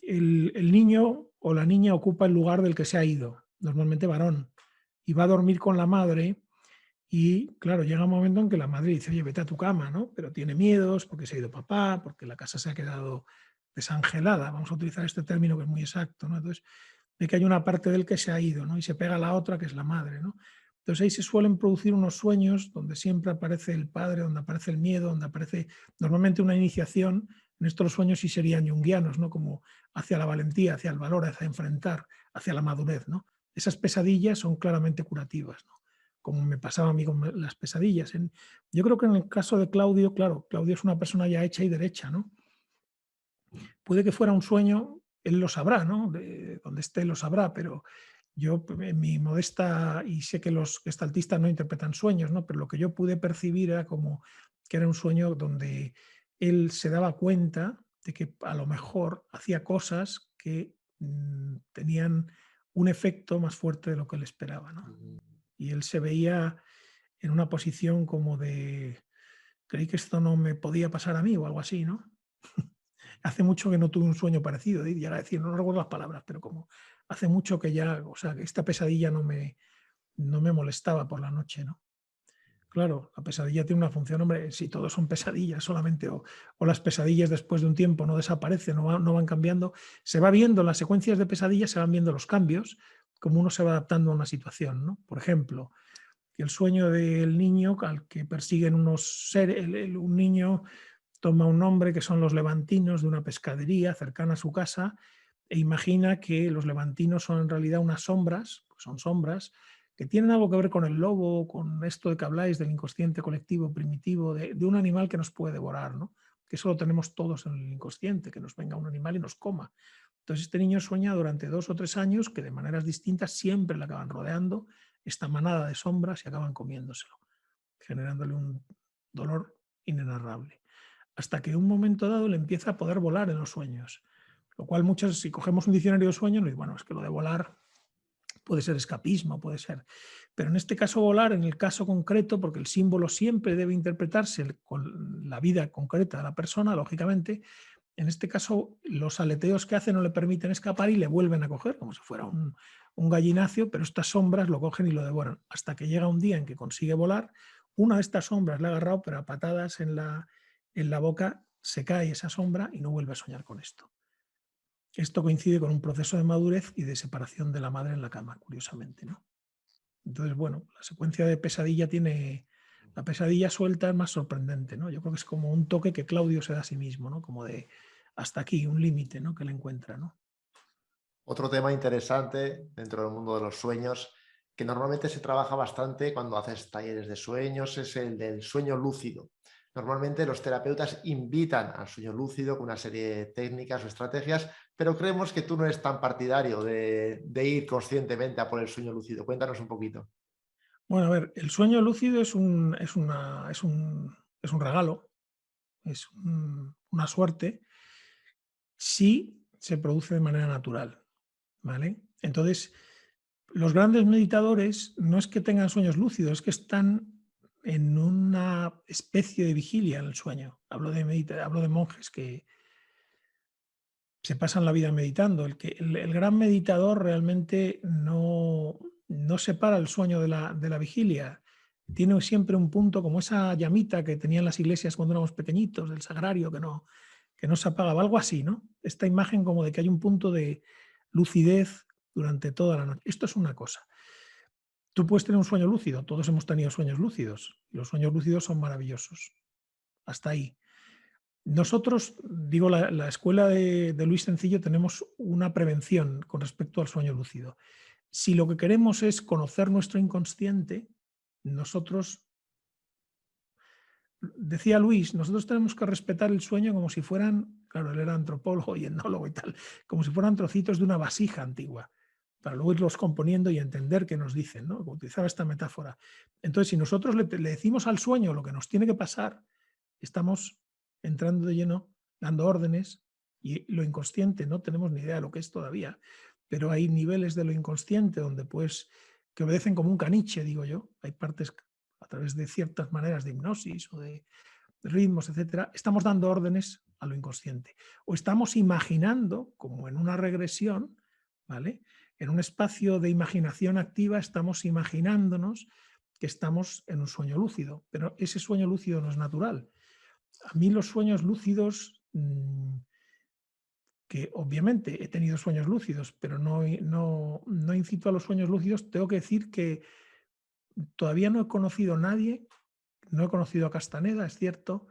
[SPEAKER 1] el niño o la niña ocupa el lugar del que se ha ido, normalmente varón, y va a dormir con la madre. Y claro, llega un momento en que la madre dice, oye, vete a tu cama, ¿no? Pero tiene miedos porque se ha ido papá, porque la casa se ha quedado desangelada, vamos a utilizar este término que es muy exacto, ¿no? Entonces, de que hay una parte del que se ha ido, ¿no? Y se pega a la otra, que es la madre, ¿no? Entonces ahí se suelen producir unos sueños donde siempre aparece el padre, donde aparece el miedo, donde aparece normalmente una iniciación. En estos sueños sí serían junguianos, ¿no? Como hacia la valentía, hacia el valor, hacia enfrentar, hacia la madurez, ¿no? Esas pesadillas son claramente curativas, ¿no? Como me pasaba a mí con las pesadillas. Yo creo que en el caso de Claudio, claro, Claudio es una persona ya hecha y derecha, ¿no? Puede que fuera un sueño, él lo sabrá, ¿no? Donde esté lo sabrá, pero yo en mi modesta, y sé que los gestaltistas no interpretan sueños, ¿no? Pero lo que yo pude percibir era como que era un sueño donde él se daba cuenta de que a lo mejor hacía cosas que tenían un efecto más fuerte de lo que él esperaba, ¿no? Y él se veía en una posición como de, creí que esto no me podía pasar a mí o algo así, ¿no? Hace mucho que no tuve un sueño parecido, y llega a decir, no recuerdo las palabras, pero como hace mucho que ya, o sea, que esta pesadilla no me molestaba por la noche, ¿no? Claro, la pesadilla tiene una función, hombre, si todos son pesadillas solamente, o las pesadillas después de un tiempo no desaparecen, no van cambiando, se va viendo en las secuencias de pesadillas, se van viendo los cambios, como uno se va adaptando a una situación, ¿no? Por ejemplo, el sueño del niño al que persiguen unos seres, un niño toma un nombre que son los levantinos de una pescadería cercana a su casa e imagina que los levantinos son en realidad unas sombras, pues son sombras, que tienen algo que ver con el lobo, con esto de que habláis del inconsciente colectivo primitivo, de un animal que nos puede devorar, ¿no? Que eso lo tenemos todos en el inconsciente, que nos venga un animal y nos coma. Entonces este niño sueña durante 2 o 3 años que de maneras distintas siempre le acaban rodeando esta manada de sombras y acaban comiéndoselo, generándole un dolor inenarrable. Hasta que en un momento dado le empieza a poder volar en los sueños. Lo cual muchas, si cogemos un diccionario de sueños, bueno, es que lo de volar puede ser escapismo, puede ser. Pero en este caso volar, en el caso concreto, porque el símbolo siempre debe interpretarse con la vida concreta de la persona, lógicamente, en este caso los aleteos que hace no le permiten escapar y le vuelven a coger, como si fuera un gallinacio, pero estas sombras lo cogen y lo devoran. Hasta que llega un día en que consigue volar, una de estas sombras le ha agarrado, pero a patadas en la boca se cae esa sombra y no vuelve a soñar con esto. Esto coincide con un proceso de madurez y de separación de la madre en la cama, curiosamente, ¿no? Entonces, bueno, la secuencia de pesadilla la pesadilla suelta es más sorprendente, ¿no? Yo creo que es como un toque que Claudio se da a sí mismo, ¿no? Como de hasta aquí, un límite, ¿no? Que le encuentra, ¿no?
[SPEAKER 2] Otro tema interesante dentro del mundo de los sueños, que normalmente se trabaja bastante cuando haces talleres de sueños, es el del sueño lúcido. Normalmente los terapeutas invitan al sueño lúcido con una serie de técnicas o estrategias, pero creemos que tú no eres tan partidario de ir conscientemente a por el sueño lúcido. Cuéntanos un poquito.
[SPEAKER 1] Bueno, a ver, el sueño lúcido es un regalo, una suerte, si se produce de manera natural, ¿vale? Entonces, los grandes meditadores no es que tengan sueños lúcidos, es que están en una especie de vigilia en el sueño. Hablo de monjes que se pasan la vida meditando. El gran meditador realmente no separa el sueño de la vigilia. Tiene siempre un punto como esa llamita que tenían las iglesias cuando éramos pequeñitos, del sagrario, que no se apagaba, algo así, ¿no? Esta imagen como de que hay un punto de lucidez durante toda la noche. Esto es una cosa. Tú puedes tener un sueño lúcido, todos hemos tenido sueños lúcidos, y los sueños lúcidos son maravillosos. Hasta ahí. Nosotros, digo, la escuela de Luis Sencillo tenemos una prevención con respecto al sueño lúcido. si lo que queremos es conocer nuestro inconsciente, nosotros, decía Luis, nosotros tenemos que respetar el sueño como si fueran, claro, él era antropólogo y etnólogo y tal, como si fueran trocitos de una vasija antigua, para luego irlos componiendo y entender qué nos dicen, ¿no? Utilizaba esta metáfora. Entonces, si nosotros le decimos al sueño lo que nos tiene que pasar, estamos entrando de lleno, dando órdenes, y lo inconsciente no tenemos ni idea de lo que es todavía, pero hay niveles de lo inconsciente donde pues que obedecen como un caniche, digo yo, hay partes a través de ciertas maneras de hipnosis o de ritmos, etcétera, estamos dando órdenes a lo inconsciente o estamos imaginando, como en una regresión, ¿vale? En un espacio de imaginación activa estamos imaginándonos que estamos en un sueño lúcido, pero ese sueño lúcido no es natural. A mí los sueños lúcidos, que obviamente he tenido sueños lúcidos, pero no incito a los sueños lúcidos, tengo que decir que todavía no he conocido a nadie, no he conocido a Castaneda, es cierto,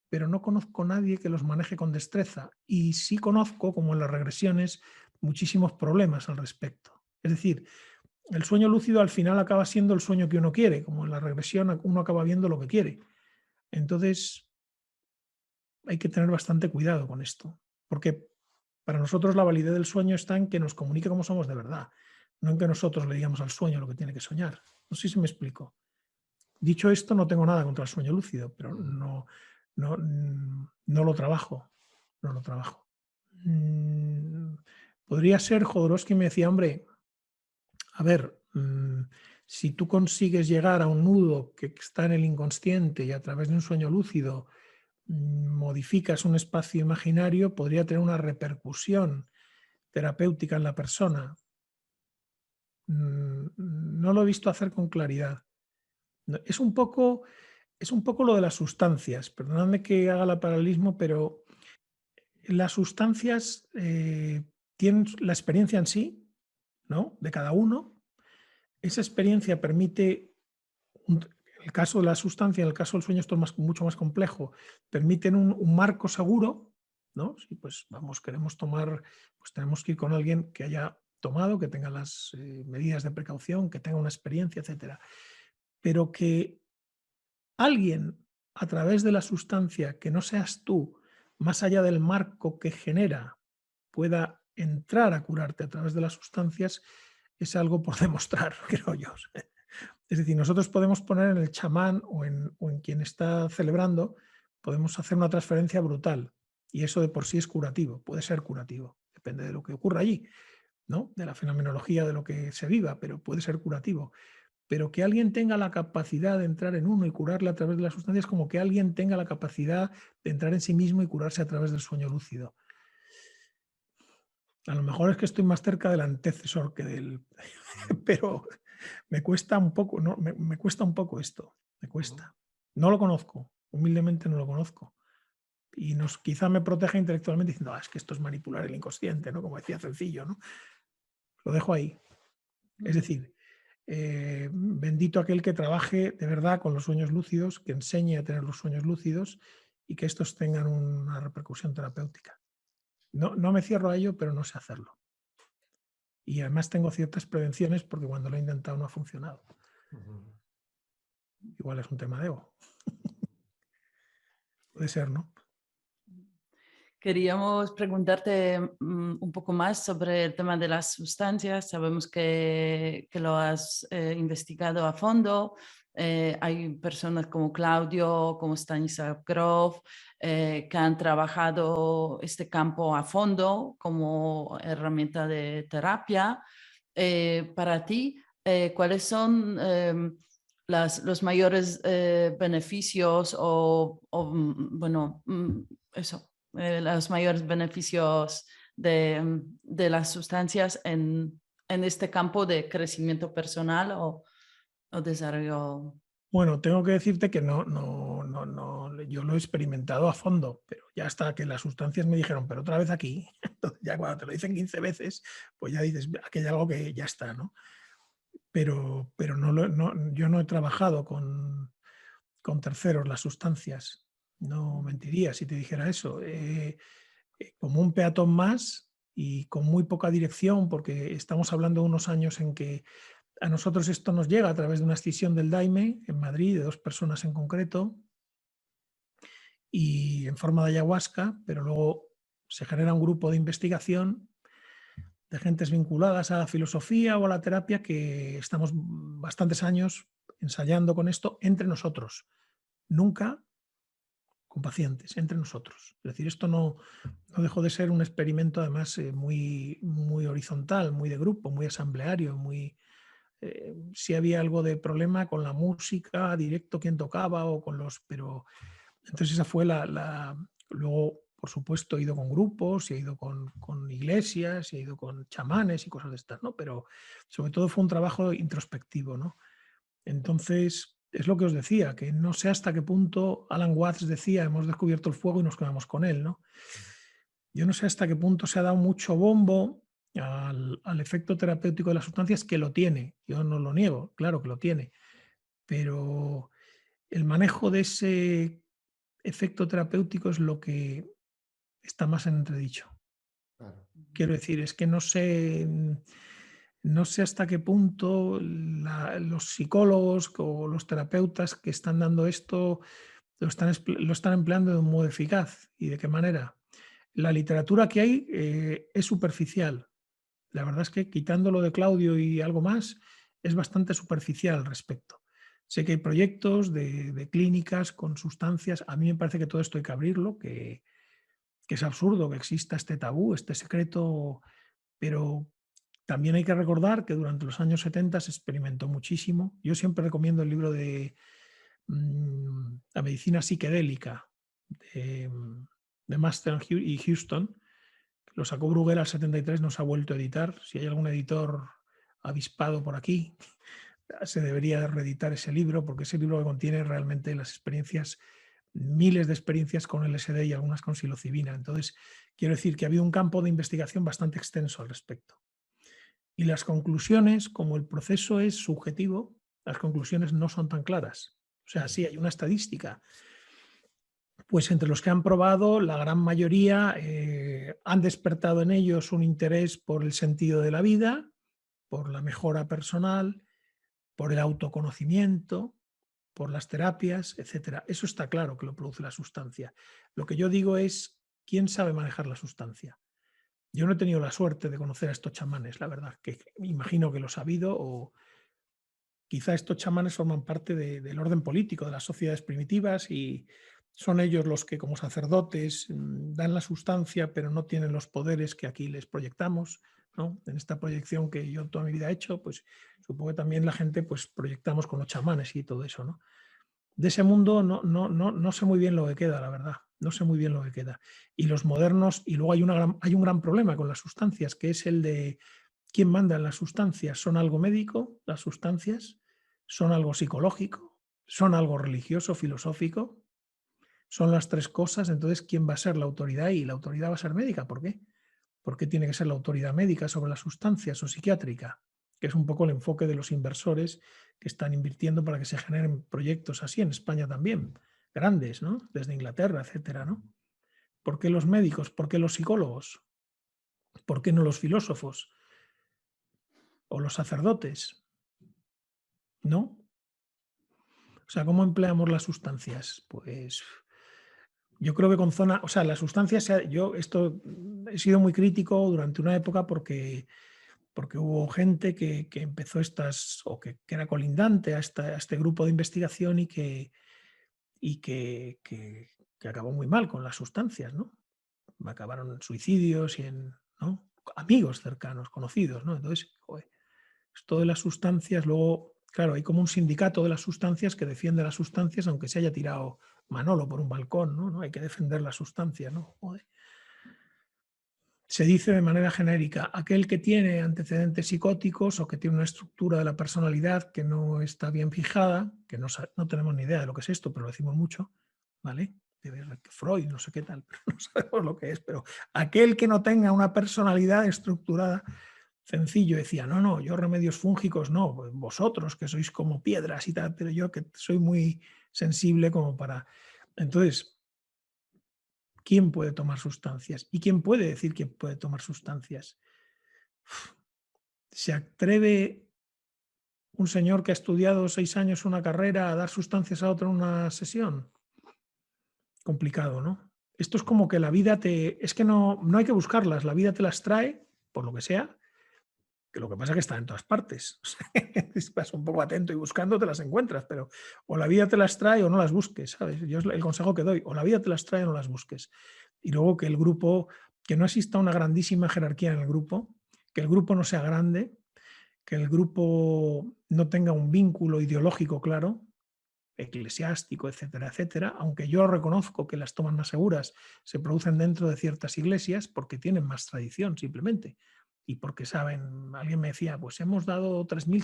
[SPEAKER 1] pero no conozco a nadie que los maneje con destreza. Y sí conozco, como en las regresiones, muchísimos problemas al respecto. Es decir, el sueño lúcido al final acaba siendo el sueño que uno quiere, como en la regresión uno acaba viendo lo que quiere. Entonces, hay que tener bastante cuidado con esto, porque para nosotros la validez del sueño está en que nos comunique cómo somos de verdad, no en que nosotros le digamos al sueño lo que tiene que soñar. No sé si me explico. Dicho esto, no tengo nada contra el sueño lúcido, pero no lo trabajo. No lo trabajo. Podría ser, Jodorowsky me decía, hombre, a ver, si tú consigues llegar a un nudo que está en el inconsciente y a través de un sueño lúcido modificas un espacio imaginario, podría tener una repercusión terapéutica en la persona. No lo he visto hacer con claridad. Es un poco lo de las sustancias. Perdonadme que haga el paralelismo, pero las sustancias tienen la experiencia en sí, ¿no? De cada uno. Esa experiencia permite, en el caso de la sustancia, en el caso del sueño esto es mucho más complejo, permiten un marco seguro, ¿no? Si pues vamos, queremos tomar, pues tenemos que ir con alguien que haya tomado, que tenga las medidas de precaución, que tenga una experiencia, etcétera. Pero que alguien a través de la sustancia que no seas tú, más allá del marco que genera, pueda entrar a curarte a través de las sustancias, es algo por demostrar, creo yo. Es decir, nosotros podemos poner en el chamán o en quien está celebrando, podemos hacer una transferencia brutal y eso de por sí es curativo, puede ser curativo, depende de lo que ocurra allí, ¿no? De la fenomenología, de lo que se viva, pero puede ser curativo. Pero que alguien tenga la capacidad de entrar en uno y curarle a través de las sustancias, como que alguien tenga la capacidad de entrar en sí mismo y curarse a través del sueño lúcido. A lo mejor es que estoy más cerca del antecesor que del... pero me cuesta un poco, ¿no? Me cuesta un poco esto, me cuesta. No lo conozco, humildemente no lo conozco. Y quizá me protege intelectualmente diciendo, es que esto es manipular el inconsciente, ¿no? Como decía Sencillo, ¿no? Lo dejo ahí. Es decir, bendito aquel que trabaje de verdad con los sueños lúcidos, que enseñe a tener los sueños lúcidos y que estos tengan una repercusión terapéutica. No me cierro a ello, pero no sé hacerlo. Y además tengo ciertas prevenciones porque cuando lo he intentado no ha funcionado. Igual es un tema de ego. Puede ser, ¿no?
[SPEAKER 3] Queríamos preguntarte un poco más sobre el tema de las sustancias. Sabemos que lo has investigado a fondo. Hay personas como Claudio, como Stanislav Grof, que han trabajado este campo a fondo como herramienta de terapia. Para ti, ¿cuáles son los mayores beneficios bueno, eso? Los mayores beneficios de las sustancias en este campo de crecimiento personal o desarrollo?
[SPEAKER 1] Bueno, tengo que decirte que yo lo he experimentado a fondo, pero ya hasta que las sustancias me dijeron, pero otra vez aquí, entonces ya cuando te lo dicen 15 veces, pues ya dices, aquí hay algo que ya está, ¿no? Pero yo no he trabajado con terceros las sustancias. No mentiría si te dijera eso. Como un peatón más, y con muy poca dirección, porque estamos hablando de unos años en que a nosotros esto nos llega a través de una escisión del Daime en Madrid, de 2 personas en concreto, y en forma de ayahuasca, pero luego se genera un grupo de investigación de gentes vinculadas a la filosofía o a la terapia que estamos bastantes años ensayando con esto entre nosotros, nunca con pacientes, entre nosotros. Es decir, esto no dejó de ser un experimento además muy, muy horizontal, muy de grupo, muy asambleario, muy... sí había algo de problema con la música, directo quién tocaba o con los... Pero entonces esa fue luego, por supuesto, he ido con grupos, he ido con iglesias, he ido con chamanes y cosas de estas, ¿no? Pero sobre todo fue un trabajo introspectivo, ¿no? Entonces, es lo que os decía, que no sé hasta qué punto Alan Watts decía, hemos descubierto el fuego y nos quedamos con él, ¿no? Yo no sé hasta qué punto se ha dado mucho bombo al efecto terapéutico de las sustancias, que lo tiene, yo no lo niego, claro que lo tiene, pero el manejo de ese efecto terapéutico es lo que está más en entredicho.
[SPEAKER 2] Claro.
[SPEAKER 1] Quiero decir, es que no sé hasta qué punto los psicólogos o los terapeutas que están dando esto lo están empleando de un modo eficaz y de qué manera. La literatura que hay es superficial. La verdad es que quitándolo de Claudio y algo más, es bastante superficial al respecto. Sé que hay proyectos de clínicas con sustancias. A mí me parece que todo esto hay que abrirlo, que es absurdo que exista este tabú, este secreto, pero también hay que recordar que durante los años 70 se experimentó muchísimo. Yo siempre recomiendo el libro de La medicina psiquedélica de Master y Houston. Lo sacó Bruguera al 73, no se ha vuelto a editar. Si hay algún editor avispado por aquí, se debería reeditar ese libro, porque ese libro contiene realmente las experiencias, miles de experiencias con LSD y algunas con psilocibina. Entonces, quiero decir que ha habido un campo de investigación bastante extenso al respecto. Y las conclusiones, como el proceso es subjetivo, las conclusiones no son tan claras. O sea, sí hay una estadística. Pues entre los que han probado, la gran mayoría han despertado en ellos un interés por el sentido de la vida, por la mejora personal, por el autoconocimiento, por las terapias, etcétera. Eso está claro que lo produce la sustancia. Lo que yo digo es, ¿quién sabe manejar la sustancia? Yo no he tenido la suerte de conocer a estos chamanes, la verdad, que me imagino que lo he sabido, o quizá estos chamanes forman parte del orden político de las sociedades primitivas y son ellos los que como sacerdotes dan la sustancia, pero no tienen los poderes que aquí les proyectamos, ¿no? En esta proyección que yo toda mi vida he hecho, pues supongo que también la gente pues proyectamos con los chamanes y todo eso, ¿no? De ese mundo no sé muy bien lo que queda, la verdad. No sé muy bien lo que queda. Y los modernos, y luego hay un gran problema con las sustancias, que es el de quién manda en las sustancias. ¿Son algo médico las sustancias? ¿Son algo psicológico? ¿Son algo religioso, filosófico? Son las tres cosas. Entonces, ¿quién va a ser la autoridad? Y la autoridad va a ser médica. ¿Por qué? ¿Por qué tiene que ser la autoridad médica sobre las sustancias o psiquiátrica? Que es un poco el enfoque de los inversores que están invirtiendo para que se generen proyectos así en España también, grandes, ¿no? Desde Inglaterra, etcétera, ¿no? ¿Por qué los médicos? ¿Por qué los psicólogos? ¿Por qué no los filósofos o los sacerdotes? ¿No? O sea, ¿cómo empleamos las sustancias? Pues yo creo que con zona, o sea, las sustancias, yo esto he sido muy crítico durante una época porque hubo gente que empezó o que era colindante a este grupo de investigación que acabó muy mal con las sustancias, ¿no? Acabaron en suicidios y en, ¿no? Amigos cercanos, conocidos, ¿no? Entonces, joder, esto de las sustancias, luego, claro, hay como un sindicato de las sustancias que defiende las sustancias, aunque se haya tirado Manolo por un balcón, ¿no? Hay que defender las sustancias, ¿no? Joder. Se dice de manera genérica, aquel que tiene antecedentes psicóticos o que tiene una estructura de la personalidad que no está bien fijada, que no tenemos ni idea de lo que es esto, pero lo decimos mucho, ¿vale? Freud, no sé qué tal, pero no sabemos lo que es, pero aquel que no tenga una personalidad estructurada, sencillo, decía, no, yo remedios fúngicos no, pues vosotros que sois como piedras y tal, pero yo que soy muy sensible como para... Entonces, ¿Quién puede tomar sustancias? ¿Y quién puede decir que puede tomar sustancias? ¿Se atreve un señor que ha estudiado 6 años una carrera a dar sustancias a otro en una sesión? Complicado, ¿no? Esto es como que la vida es que no hay que buscarlas, la vida te las trae, por lo que sea, que lo que pasa es que están en todas partes. O sea, si vas un poco atento y buscando, te las encuentras, pero o la vida te las trae o no las busques, ¿sabes? Yo es el consejo que doy, o la vida te las trae o no las busques. Y luego que el grupo, que no exista una grandísima jerarquía en el grupo, que el grupo no sea grande, que el grupo no tenga un vínculo ideológico claro, eclesiástico, etcétera, etcétera, aunque yo reconozco que las tomas más seguras se producen dentro de ciertas iglesias porque tienen más tradición simplemente y porque saben, alguien me decía, pues hemos dado 3.000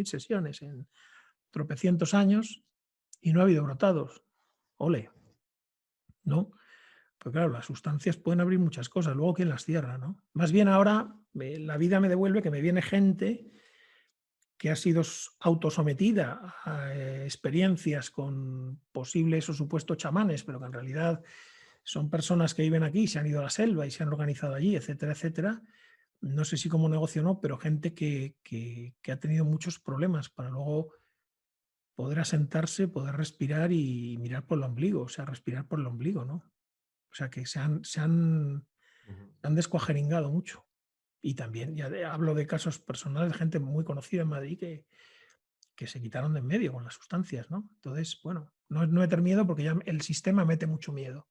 [SPEAKER 1] sesiones en tropecientos años y no ha habido brotados. Ole, ¿no? Pues claro, las sustancias pueden abrir muchas cosas, luego quién las cierra, ¿no? Más bien ahora la vida me devuelve que me viene gente que ha sido autosometida a experiencias con posibles o supuestos chamanes, pero que en realidad son personas que viven aquí, se han ido a la selva y se han organizado allí, etcétera, etcétera. No sé si como negocio o no, pero gente que ha tenido muchos problemas para luego poder asentarse, poder respirar y mirar por el ombligo, o sea, respirar por el ombligo, ¿no? O sea, que se han descuajeringado mucho. Y también, hablo de casos personales de gente muy conocida en Madrid que se quitaron de en medio con las sustancias, ¿no? Entonces, bueno, no he tenido miedo porque ya el sistema mete mucho miedo.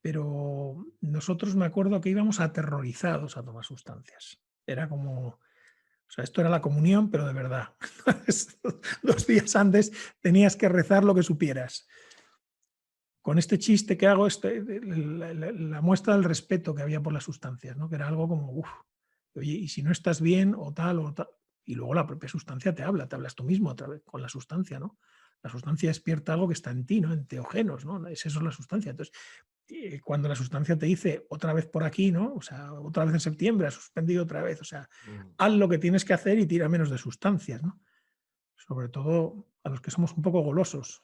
[SPEAKER 1] Pero nosotros me acuerdo que íbamos aterrorizados a tomar sustancias. Era como, o sea, esto era la comunión, pero de verdad. 2 días antes tenías que rezar lo que supieras. Con este chiste que hago, la muestra del respeto que había por las sustancias, ¿no? Que era algo como, uff, oye, y si no estás bien o tal, y luego la propia sustancia te hablas tú mismo a través, con la sustancia, ¿no? La sustancia despierta algo que está en ti, ¿no? En teógenos, ¿no? Es eso la sustancia. Entonces, cuando la sustancia te dice otra vez por aquí, ¿no? O sea, otra vez en septiembre, has suspendido otra vez, o sea, haz lo que tienes que hacer y tira menos de sustancias, ¿no? Sobre todo a los que somos un poco golosos.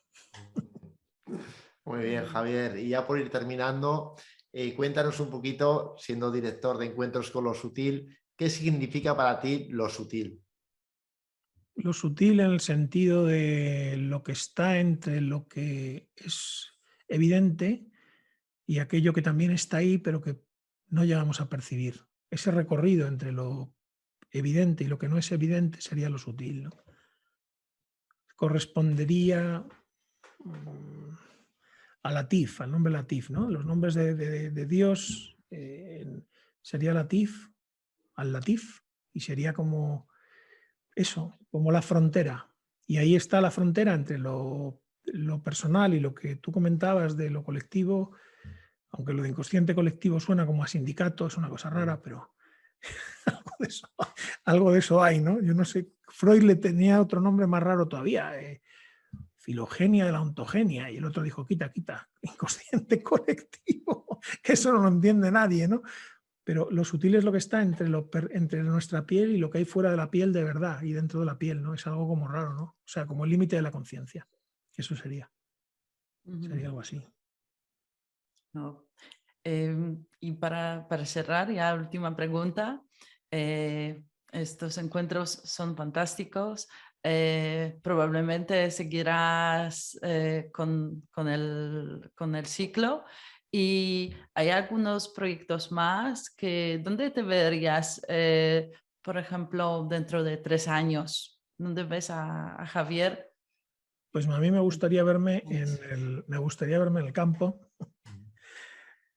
[SPEAKER 2] Muy bien, Javier. Y ya por ir terminando, cuéntanos un poquito, siendo director de Encuentros con lo Sutil, ¿qué significa para ti lo sutil?
[SPEAKER 1] Lo sutil en el sentido de lo que está entre lo que es evidente y aquello que también está ahí, pero que no llegamos a percibir. Ese recorrido entre lo evidente y lo que no es evidente sería lo sutil, ¿no? Correspondería a Latif, al nombre Latif, ¿no? Los nombres de Dios sería Latif, al Latif, y sería como eso, como la frontera. Y ahí está la frontera entre lo personal y lo que tú comentabas de lo colectivo, aunque lo de inconsciente colectivo suena como a sindicato, es una cosa rara, pero algo de eso hay, ¿no? Yo no sé, Freud le tenía otro nombre más raro todavía, filogenia de la ontogenia, y el otro dijo, quita, inconsciente colectivo, que eso no lo entiende nadie, ¿no? Pero lo sutil es lo que está entre nuestra piel y lo que hay fuera de la piel de verdad y dentro de la piel, ¿no? Es algo como raro, ¿no? O sea, como el límite de la conciencia. Eso sería algo así.
[SPEAKER 3] No. Y para cerrar, ya última pregunta. Estos encuentros son fantásticos. Probablemente seguirás con el ciclo. Y hay algunos proyectos más ¿dónde te verías, por ejemplo, dentro de 3 años? ¿Dónde ves a Javier?
[SPEAKER 1] Pues a mí me gustaría verme en el campo,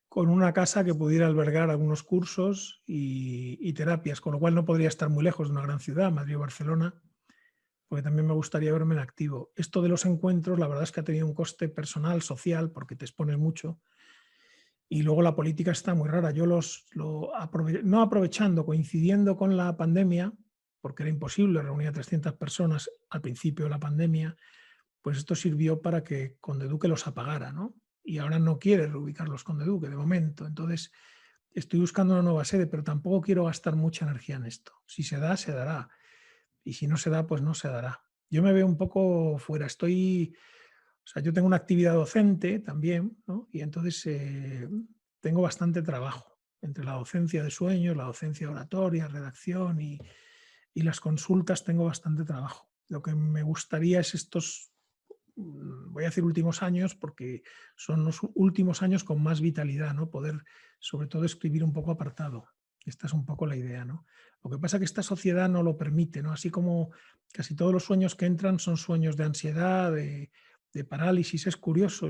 [SPEAKER 1] con una casa que pudiera albergar algunos cursos y terapias, con lo cual no podría estar muy lejos de una gran ciudad, Madrid o Barcelona, porque también me gustaría verme en activo. Esto de los encuentros, la verdad es que ha tenido un coste personal, social, porque te expones mucho, y luego la política está muy rara. Yo no aprovechando, coincidiendo con la pandemia, porque era imposible reunir a 300 personas al principio de la pandemia, pues esto sirvió para que Condeduque los apagara, ¿no? Y ahora no quiere reubicarlos Condeduque de momento. Entonces, estoy buscando una nueva sede, pero tampoco quiero gastar mucha energía en esto. Si se da, se dará. Y si no se da, pues no se dará. Yo me veo un poco fuera. Estoy O sea, yo tengo una actividad docente también, ¿no? Y entonces tengo bastante trabajo entre la docencia de sueños, la docencia oratoria, redacción y las consultas, tengo bastante trabajo. Lo que me gustaría es estos, voy a decir últimos años, porque son los últimos años con más vitalidad, ¿no? Poder, sobre todo, escribir un poco apartado. Esta es un poco la idea, ¿no? Lo que pasa es que esta sociedad no lo permite, ¿no? Así como casi todos los sueños que entran son sueños de ansiedad, de parálisis. Es curioso,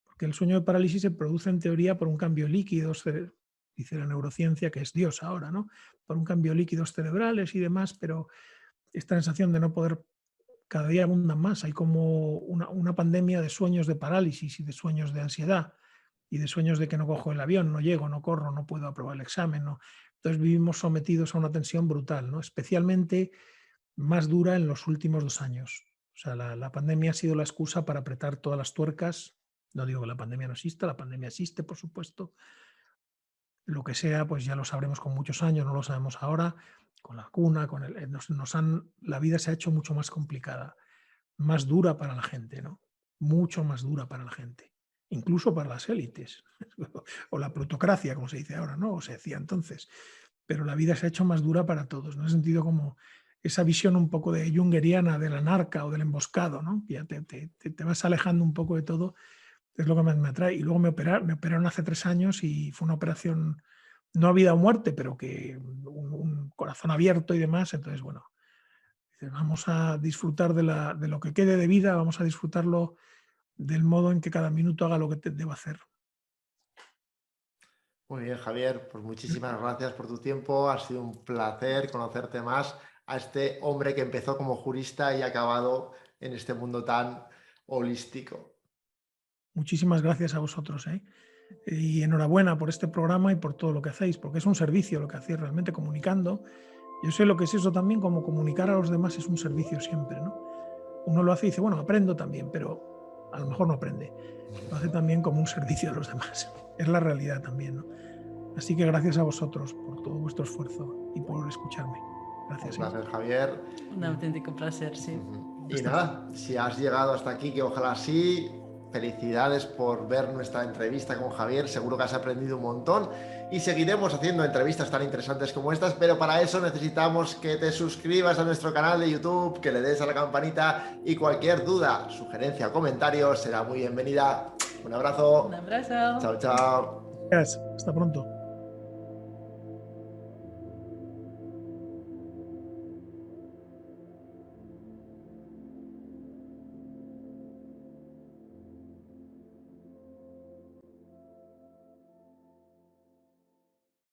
[SPEAKER 1] porque el sueño de parálisis se produce en teoría por un cambio líquido, dice la neurociencia, que es Dios ahora, ¿no? Por un cambio de líquidos cerebrales y demás, pero esta sensación de no poder, cada día abundan más. Hay como una pandemia de sueños de parálisis y de sueños de ansiedad y de sueños de que no cojo el avión, no llego, no corro, no puedo aprobar el examen, ¿no? Entonces vivimos sometidos a una tensión brutal, ¿no? Especialmente más dura en los últimos 2 años. O sea, la pandemia ha sido la excusa para apretar todas las tuercas. No digo que la pandemia no exista, la pandemia existe, por supuesto. Lo que sea, pues ya lo sabremos con muchos años, no lo sabemos ahora, con la vacuna, la vida se ha hecho mucho más complicada, más dura para la gente, ¿no? Mucho más dura para la gente, incluso para las élites, o la plutocracia, como se dice ahora, ¿no? O se decía entonces. Pero la vida se ha hecho más dura para todos, ¿no? En el sentido como esa visión un poco de jungeriana del anarca o del emboscado, ¿no? Que ya te vas alejando un poco de todo, es lo que más me atrae. Y luego me operaron hace 3 años y fue una operación, no a vida o muerte, pero que un corazón abierto y demás. Entonces, bueno, vamos a disfrutar de lo que quede de vida, vamos a disfrutarlo del modo en que cada minuto haga lo que deba hacer.
[SPEAKER 2] Muy bien, Javier, pues muchísimas gracias por tu tiempo. Ha sido un placer conocerte más a este hombre que empezó como jurista y ha acabado en este mundo tan holístico.
[SPEAKER 1] Muchísimas gracias a vosotros, ¿eh? Y enhorabuena por este programa y por todo lo que hacéis, porque es un servicio lo que hacéis realmente comunicando. Yo sé lo que es eso también, como comunicar a los demás es un servicio siempre, ¿no? Uno lo hace y dice, bueno, aprendo también, pero a lo mejor no aprende. Lo hace también como un servicio a los demás. Es la realidad también, ¿no? Así que gracias a vosotros por todo vuestro esfuerzo y por escucharme. Gracias.
[SPEAKER 2] Un placer, Javier.
[SPEAKER 3] Un auténtico placer, sí.
[SPEAKER 2] Y nada, si has llegado hasta aquí, que ojalá sí, felicidades por ver nuestra entrevista con Javier, seguro que has aprendido un montón y seguiremos haciendo entrevistas tan interesantes como estas, pero para eso necesitamos que te suscribas a nuestro canal de YouTube, que le des a la campanita y cualquier duda, sugerencia o comentario será muy bienvenida. Un abrazo.
[SPEAKER 3] Un abrazo.
[SPEAKER 2] Chao, chao.
[SPEAKER 1] Gracias. Hasta pronto.